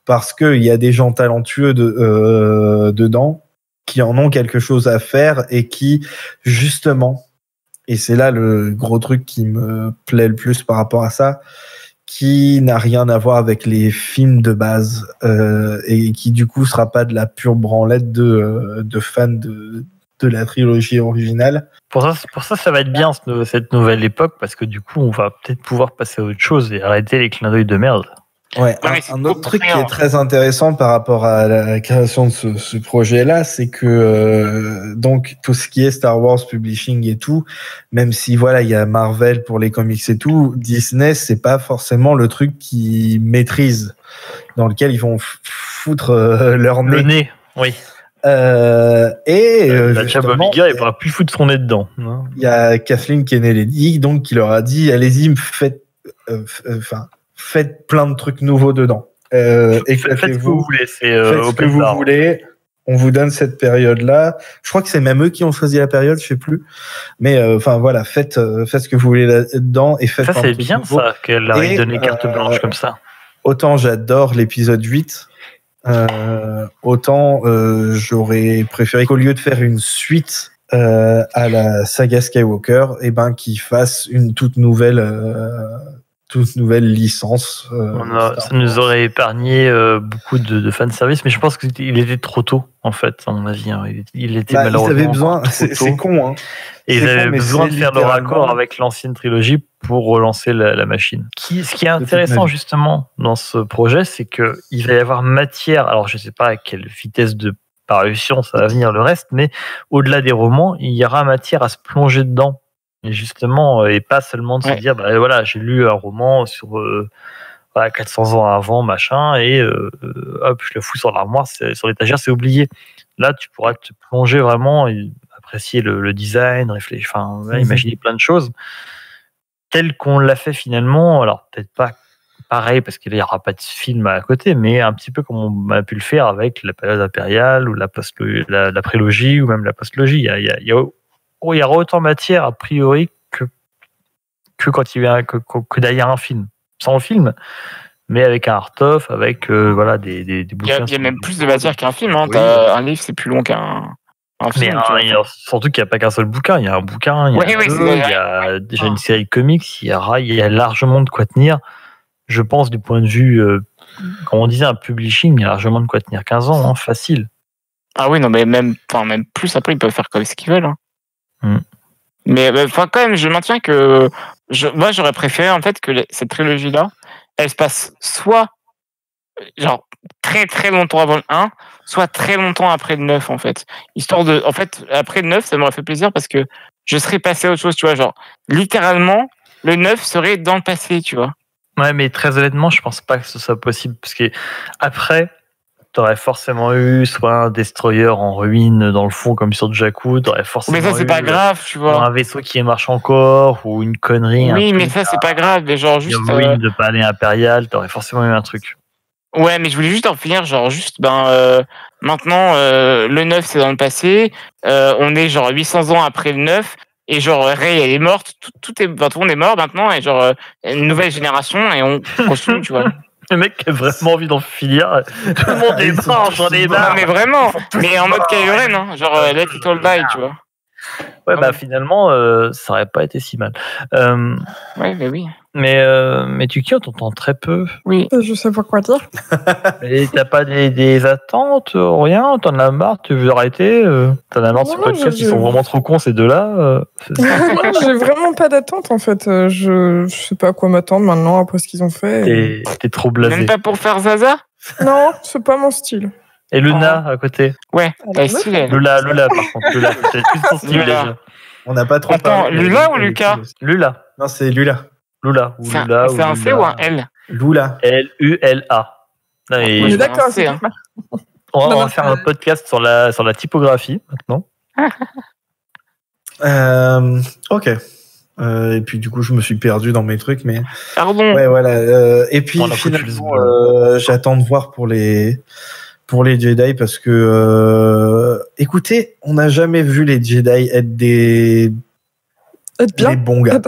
parce qu'il y a des gens talentueux dedans qui en ont quelque chose à faire et qui, justement, et c'est là le gros truc qui me plaît le plus par rapport à ça, qui n'a rien à voir avec les films de base et qui, du coup, sera pas de la pure branlette de fans de la trilogie originale. Pour ça va être bien cette nouvelle époque, parce que du coup, on va peut-être pouvoir passer à autre chose et arrêter les clins d'œil de merde. Ouais, un autre truc qui est très intéressant par rapport à la création de ce projet-là, c'est que donc tout ce qui est Star Wars Publishing et tout, même si voilà, il y a Marvel pour les comics et tout, Disney, c'est pas forcément le truc qu'ils maîtrisent, dans lequel ils vont foutre leur nez. Le nez, oui. Justement, Big Guy, il pourra plus foutre son nez dedans. Il y a Kathleen Kennedy, donc, qui leur a dit, allez-y, faites plein de trucs nouveaux dedans. Faites ce que vous voulez. Faites ce que vous voulez. On vous donne cette période-là. Je crois que c'est même eux qui ont choisi la période, je sais plus. Mais voilà, faites ce que vous voulez là-dedans et faites. Ça c'est bien nouveau. Ça qu'elle a donné carte blanche comme ça. Autant j'adore l'épisode 8. Autant j'aurais préféré qu'au lieu de faire une suite à la saga Skywalker, qu'ils fassent une toute nouvelle licence. Ça nous aurait épargné beaucoup de fanservice, mais je pense qu'il était trop tôt, en fait, à mon avis. Il était malheureusement. Ils avaient besoin, c'est con, hein. Et ils avaient besoin de faire le raccord avec l'ancienne trilogie pour relancer la machine. Ce qui est intéressant, justement, dans ce projet, c'est qu'il va y avoir matière. Alors, je ne sais pas à quelle vitesse de parution ça va venir le reste, mais au-delà des romans, il y aura matière à se plonger dedans. Et justement, et pas seulement de se dire, voilà, j'ai lu un roman sur 400 ans avant, machin, et hop, je le fous sur l'armoire, sur l'étagère, c'est oublié. Là, tu pourras te plonger vraiment et apprécier le design, réfléchir, imaginer plein de choses, tel qu'on l'a fait finalement. Alors, peut-être pas pareil, parce qu'il n'y aura pas de film à côté, mais un petit peu comme on a pu le faire avec la période impériale, ou la prélogie, ou même la postlogie. Il y aura autant matière a priori que quand il y a que derrière un film, sans film, mais avec un art-of, avec des bouquins. Il y a même plus de matière qu'un film. Hein. Oui. Un livre, c'est plus long qu'un film. Mais surtout qu'il n'y a pas qu'un seul bouquin. Il y a un bouquin, il y a déjà une série de comics. Il y a largement de quoi tenir. Je pense du point de vue, comme on disait, un publishing, il y a largement de quoi tenir 15 ans, facile. Ah oui, non, mais même plus après, ils peuvent faire comme ce qu'ils veulent. Hein. Mais quand même, je maintiens que moi j'aurais préféré en fait que cette trilogie là elle se passe soit genre très très longtemps avant le 1, soit très longtemps après le 9 en fait, histoire de après le 9 ça m'aurait fait plaisir parce que je serais passé à autre chose, tu vois, genre littéralement le 9 serait dans le passé, tu vois. Ouais, mais très honnêtement je pense pas que ce soit possible parce que après t'aurais forcément eu soit un destroyer en ruine dans le fond comme sur Jakku, t'aurais forcément. Mais ça c'est pas grave, tu vois. Un vaisseau qui marche encore ou une connerie. Oui, mais ça c'est pas grave, mais genre juste. Une ruine de palais impérial, t'aurais forcément eu un truc. Ouais, mais je voulais juste en finir, genre juste maintenant le 9 c'est dans le passé, on est genre 800 ans après le 9 et genre Rey elle est morte, tout le monde est mort maintenant et genre une nouvelle génération et on continue, tu vois. Le mec a vraiment envie d'en finir. Tout le monde est mort, j'en ai marre. Non, mais vraiment. Mais en mode Kylo Ren, hein. Genre let it all die, tu vois. Ouais, bah finalement, ça aurait pas été si mal. Ouais, mais oui. Mais tu on t'entend très peu. Oui. Je sais pas quoi dire. Et t'as pas des attentes, rien? T'en as marre? Tu veux arrêter? T'en as marre de ce Non, podcast? Ils sont vraiment trop cons, ces deux-là. Non, j'ai vraiment pas d'attente en fait. Je sais pas à quoi m'attendre maintenant après ce qu'ils ont fait. T'es trop blasé. Même pas pour faire Zaza? Non, c'est pas mon style. Et Luna à côté. Ouais, t'as style, elle. Lula par contre. Lula, c'est plus son style Lula. déjà. On n'a pas trop Attends, parlé. Lula ou Lucas? Lula. Non, c'est Lula. Lula. Ou C'est Lula. un C ou un L? Lula. Lula. Non, et On est d'accord, c'est c'est un C, on Non, va non, faire un podcast sur la typographie maintenant. Ok. Et puis du coup, je me suis perdu dans mes trucs, mais Pardon. ouais, voilà. Et puis On a finalement, foutu j'attends de voir pour les Jedi parce que, écoutez, on n'a jamais vu les Jedi être des bien. bons gars.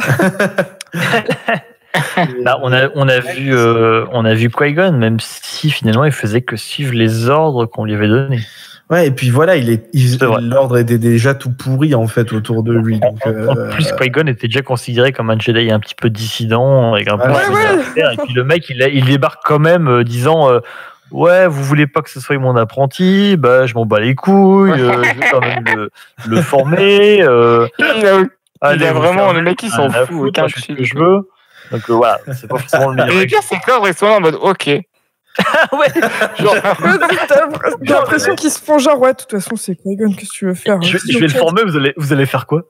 Là, on a vu Qui-Gon, même si finalement il faisait que suivre les ordres qu'on lui avait donnés. Ouais, et puis voilà, C'est vrai. l'ordre était déjà tout pourri en fait autour de lui. Donc, En plus, Qui-Gon était déjà considéré comme un Jedi un petit peu dissident, avec un peu de Ouais, choses à faire. Et puis le mec, il débarque quand même disant ouais, vous voulez pas que ce soit mon apprenti, bah je m'en bats les couilles, je vais quand même le former. Il a vraiment, le mec, il s'en fout. Aucun je fais ce que je veux. Donc voilà, c'est pas forcément le meilleur. Et le pire, c'est que là, on reste en mode ok. Ouais, Genre, J'ai l'impression qu'ils se font genre, ouais, de toute façon, c'est Qui-Gon, qu'est-ce que tu veux faire? je vais le former, vous allez faire quoi?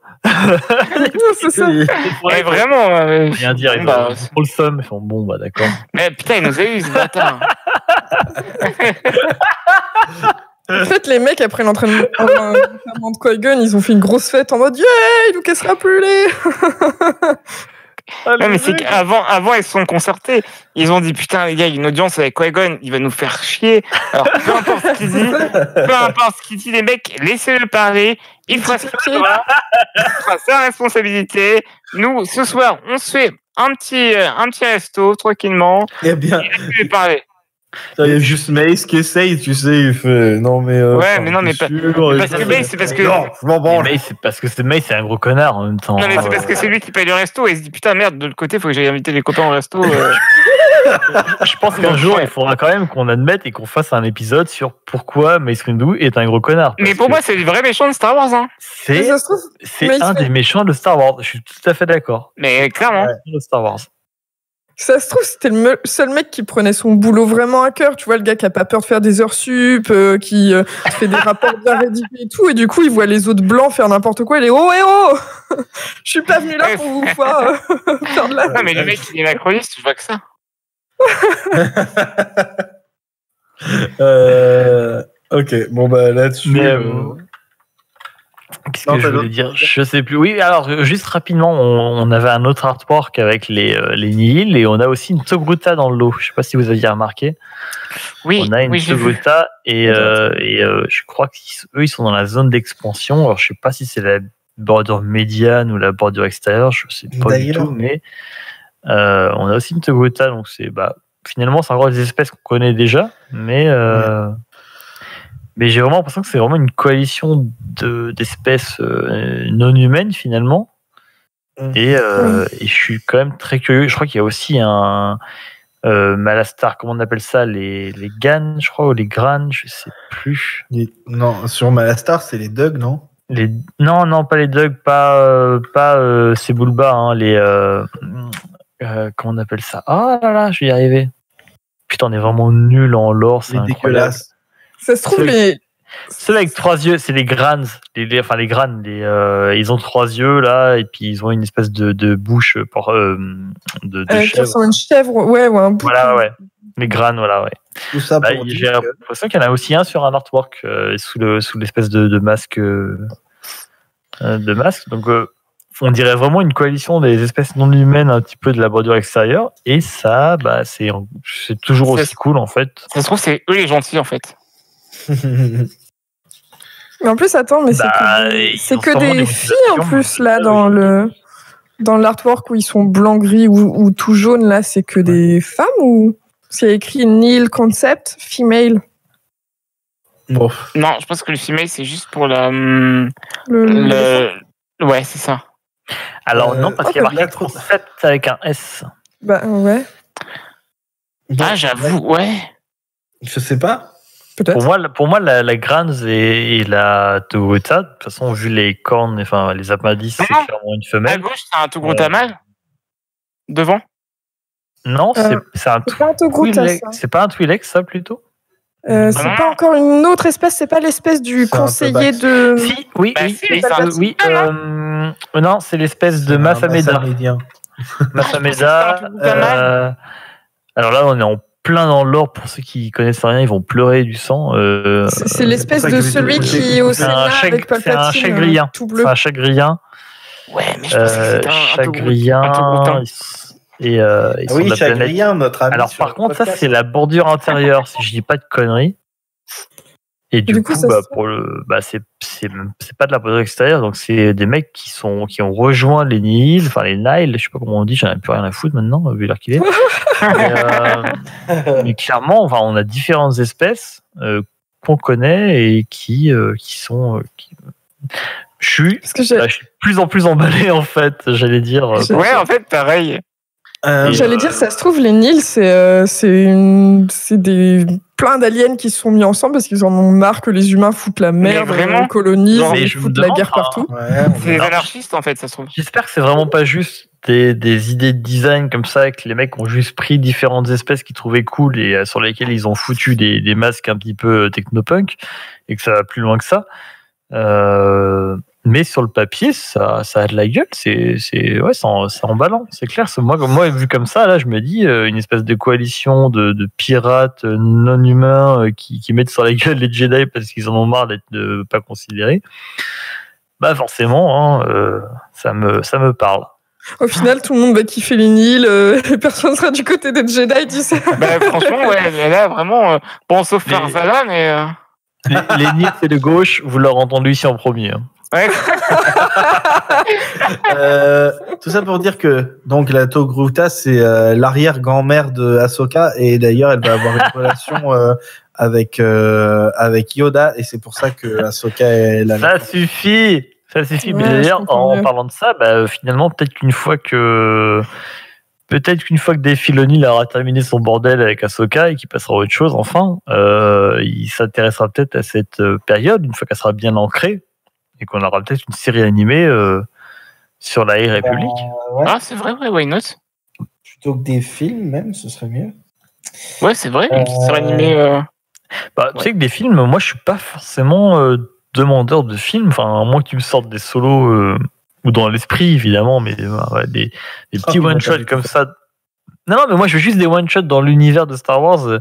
C'est ça. ouais, vraiment. Rien dire, ils Bah, ont trop le seum. Ils font bon, bah d'accord. Mais putain, il nous a eu ce bâtard. En fait, les mecs, après l'entraînement de Qui-Gon, ils ont fait une grosse fête en mode yeah, il nous cassera plus les. Ouais, mais c'est qu'avant, ils se sont concertés. Ils ont dit, putain, les gars, il y a une audience avec Qui-Gon, il va nous faire chier. Alors, peu importe ce qu'il dit, les mecs, laissez-le parler. Il fera sa responsabilité. Nous, ce soir, on se fait un petit resto, tranquillement. Eh bien, Et laissez-le parler. il y a juste Mace qui essaye, tu sais, il fait non mais. Ouais, mais non, mais parce que Mace, c'est parce que. Non, je m'en branle. Mais c'est parce que Mace, c'est un gros connard en même temps. Non, mais c'est parce que c'est lui qui paye le resto et il se dit putain, merde, de l'autre côté, faut que j'aille inviter les copains au resto. Je pense qu'un jour, il faudra quand même qu'on admette et qu'on fasse un épisode sur pourquoi Mace Windu est un gros connard. Mais pour moi, c'est le vrai méchant de Star Wars, hein. Mais ça se trouve, C'est Mace un des méchants de Star Wars. Je suis tout à fait d'accord. Mais clairement. De Star Wars. ça se trouve, c'était le seul mec qui prenait son boulot vraiment à cœur. Tu vois, le gars qui a pas peur de faire des heures sup, qui fait des rapports bien rédigés et tout. Et du coup, il voit les autres blancs faire n'importe quoi. Il est oh, je suis pas venu là pour vous faire de la. Non, mais le mec, il est macroniste, je vois que ça. Ok, bon bah là-dessus. Mais, qu'est-ce que je voulais dire? Je sais plus. Oui, alors juste rapidement, on avait un autre artwork avec les Nihil et on a aussi une Togruta dans le lot. Je sais pas si vous aviez remarqué. Oui, on a une j'ai vu. Togruta et je crois qu'eux ils sont dans la zone d'expansion. Alors je sais pas si c'est la bordure médiane ou la bordure extérieure, je sais pas du tout, mais on a aussi une Togruta, donc c'est finalement c'est encore des espèces qu'on connaît déjà, mais j'ai vraiment l'impression que c'est vraiment une coalition d'espèces non humaines finalement. Et je suis quand même très curieux. Je crois qu'il y a aussi un Malastar, comment on appelle ça, les Gan, je crois, ou les Gran, je sais plus. Non, sur Malastar, c'est les Dug, non? Non, pas les Dug, pas Sebulba, hein, les comment on appelle ça? Ah là là, je vais y arriver. Putain, on est vraiment nul en lore, c'est incroyable. Ça se trouve, ceux avec 3 yeux, c'est les Grans. Les Grans, ils ont 3 yeux là, et puis ils ont une espèce de bouche de chèvre. Qui une chèvre, ouais, un bouc. Voilà, ouais. Les Grans, voilà, ouais. Tout ça pour j'ai l'impression qu'il y en a aussi un sur un artwork sous l'espèce de masque. Donc, on dirait vraiment une coalition des espèces non humaines un petit peu de la bordure extérieure, et ça, c'est toujours aussi cool en fait. Ça se trouve, c'est eux les gentils en fait. Mais en plus, attends, mais c'est que des filles en plus là dans l'artwork où ils sont blanc gris ou tout jaune là, c'est que des femmes ou c'est écrit Nihil Concept female. Bon. Non, je pense que le female, c'est juste pour la. Ouais, c'est ça. Alors non, parce qu'il y a marqué concept avec un S. Bah ouais. Ah, j'avoue, ouais. Je sais pas. Peut-être. Pour moi la Grans et la Toyota, de toute façon, vu les cornes, enfin les appendices, c'est clairement une À femelle. gauche, c'est un Togruta mâle. Devant. Non, c'est un C'est pas un Togruta, ça. C'est pas un Twi'lek, ça, plutôt? C'est pas encore une autre espèce, c'est pas l'espèce du conseiller de. Si, oui, Bah, oui, si, oui, c'est un oui. Non, c'est l'espèce de Massameda. Massameda. Alors là, on est en plein dans l'or. Pour ceux qui connaissent rien, ils vont pleurer du sang. C'est l'espèce de celui qui est au Sénat avec Palpatine. C'est un chagrien. Tout bleu. C'est un chagrien. Ouais, mais je pense que c'est un chagrien. Et ils sont de la chagrien, notre ami. Alors par contre, ça c'est la bordure intérieure, si je dis pas de conneries. Et du coup, c'est pas de la bordure extérieure, donc c'est des mecs qui ont rejoint les Nihil, enfin les Nihil, je sais pas comment on dit, j'en ai plus rien à foutre maintenant, vu l'heure qu'il est. Mais clairement, enfin, on a différentes espèces qu'on connaît et qui sont. Je suis de plus en plus emballé en fait, j'allais dire. Ouais, en fait, pareil. J'allais dire, ça se trouve, les Nihil, c'est plein d'aliens qui se sont mis ensemble parce qu'ils en ont marre que les humains foutent la merde, colonisent, foutent la guerre partout. C'est des anarchistes, en fait, ça se trouve. J'espère que c'est vraiment pas juste des idées de design comme ça, que les mecs ont juste pris différentes espèces qu'ils trouvaient cool et sur lesquelles ils ont foutu des masques un petit peu technopunk et que ça va plus loin que ça. Mais sur le papier, ça a de la gueule, c'est emballant, c'est clair. Moi, vu comme ça, là, je me dis une espèce de coalition de pirates non humains qui mettent sur la gueule les Jedi parce qu'ils en ont marre d'être pas considérés. Bah forcément, ça me parle. Au final, tout le monde va kiffer les Nihil, personne sera du côté des Jedi, tu sais. Bah franchement, ouais, là vraiment, bon, sauf Farzala, mais. Les Nihil, c'est de gauche, vous l'aurez entendu ici en premier. Ouais. Tout ça pour dire que donc la Togruta c'est l'arrière-grand-mère de Ahsoka et d'ailleurs elle va avoir une relation avec Yoda et c'est pour ça que Ahsoka est là. Ça suffit. Ouais, mais d'ailleurs en parlant de ça, finalement peut-être qu'une fois que Dave Filoni aura terminé son bordel avec Ahsoka et qu'il passera à autre chose enfin, il s'intéressera peut-être à cette période une fois qu'elle sera bien ancrée. Et qu'on aura peut-être une série animée sur la High Republic. Ouais. Ah, c'est vrai, ouais, why not? Plutôt que des films, même, ce serait mieux. Ouais, c'est vrai, une petite série animée. Tu sais que des films, moi, je suis pas forcément demandeur de films. Enfin, à moins que tu me sortes des solos, ou dans l'esprit, évidemment, mais des petits one-shots comme ça. Non, mais moi, je veux juste des one-shots dans l'univers de Star Wars.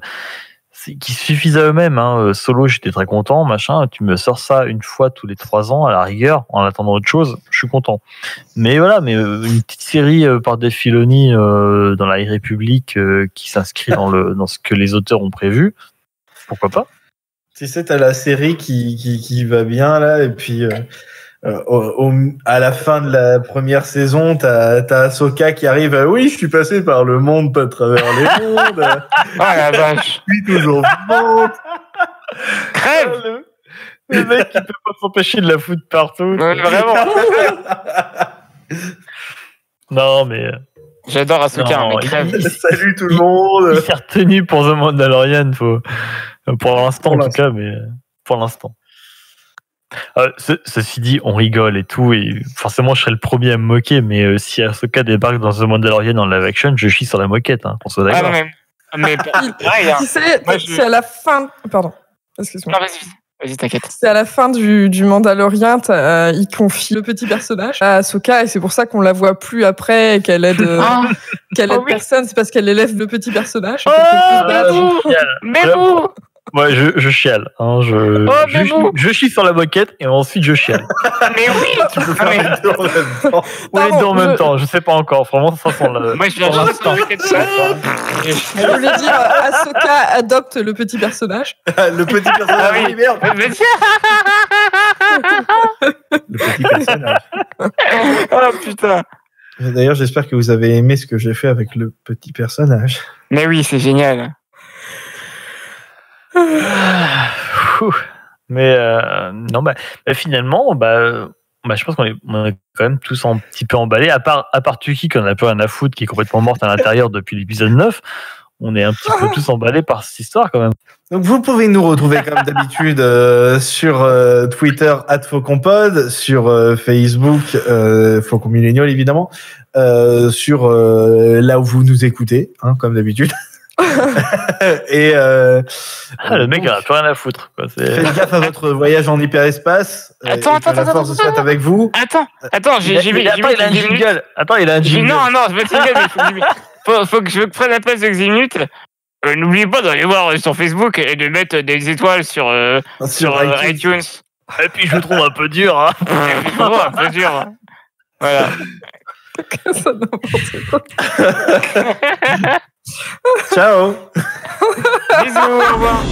Qui suffisent à eux-mêmes. Solo, j'étais très content, machin. Tu me sors ça une fois tous les 3 ans, à la rigueur, en attendant autre chose, je suis content. Mais voilà, une petite série par Dave Filoni dans la High Republic qui s'inscrit dans ce que les auteurs ont prévu, pourquoi pas? Tu sais, t'as la série qui va bien là, et puis à la fin de la première saison, t'as Ahsoka qui arrive. Oui, je suis passé par le monde, pas à travers les mondes. Ah la vache. Je suis toujours vivante. Crève. Le mec qui peut pas s'empêcher de la foutre partout. Ouais, vraiment. Non, mais. J'adore Ahsoka, mais crève. Salut tout le monde. Il s'est retenu pour The Mandalorian, pour l'instant en tout cas, mais pour l'instant. Ceci dit, on rigole et tout, et forcément je serais le premier à me moquer, mais si Ahsoka débarque dans The Mandalorian en live action, je chie sur la moquette, qu'on soit d'accord. Mais pareil, c'est à la fin. Pardon, excuse-moi. Non, vas-y, t'inquiète. C'est à la fin du Mandalorian, il confie le petit personnage à Ahsoka, et c'est pour ça qu'on la voit plus après et qu'elle aide, personne, c'est parce qu'elle élève le petit personnage. Mais vous. Ouais, je chiale. Je chie sur la moquette et ensuite je chiale. Mais oui, tu peux faire les deux en même temps. Ou les deux en même temps, je sais pas encore. Vraiment, ça sent la. Moi, je viens juste sur la moquette. Je voulais dire, Ahsoka adopte le petit personnage. Le petit personnage. Ah oui, merde. Le petit personnage. Oh putain. D'ailleurs, j'espère que vous avez aimé ce que j'ai fait avec le petit personnage. Mais oui, c'est génial. Mais non, finalement, je pense qu'on est quand même tous un petit peu emballés, à part Tuki, qu'on a peu rien à foutre, qui est complètement morte à l'intérieur depuis l'épisode 9. On est un petit peu tous emballés par cette histoire quand même. Donc vous pouvez nous retrouver comme d'habitude sur Twitter @FauconPod, sur Facebook Faucon Millénial évidemment, sur là où vous nous écoutez, hein, comme d'habitude. Et le mec il a plus rien à foutre. Quoi. Faites gaffe à votre voyage en hyperspace. Attends, la force soit avec vous. Attends, j'ai vu. Il a un jingle. Attends, il a un jingle. Non, c'est pas jingle, mais faut que je prenne la place de Ximnut. N'oubliez pas d'aller voir sur Facebook et de mettre des étoiles sur iTunes. Et puis je vous trouve un peu dur. Hein. Un peu dur. Hein. Voilà. Ça n'importe quoi. Ciao. Bisous, au revoir.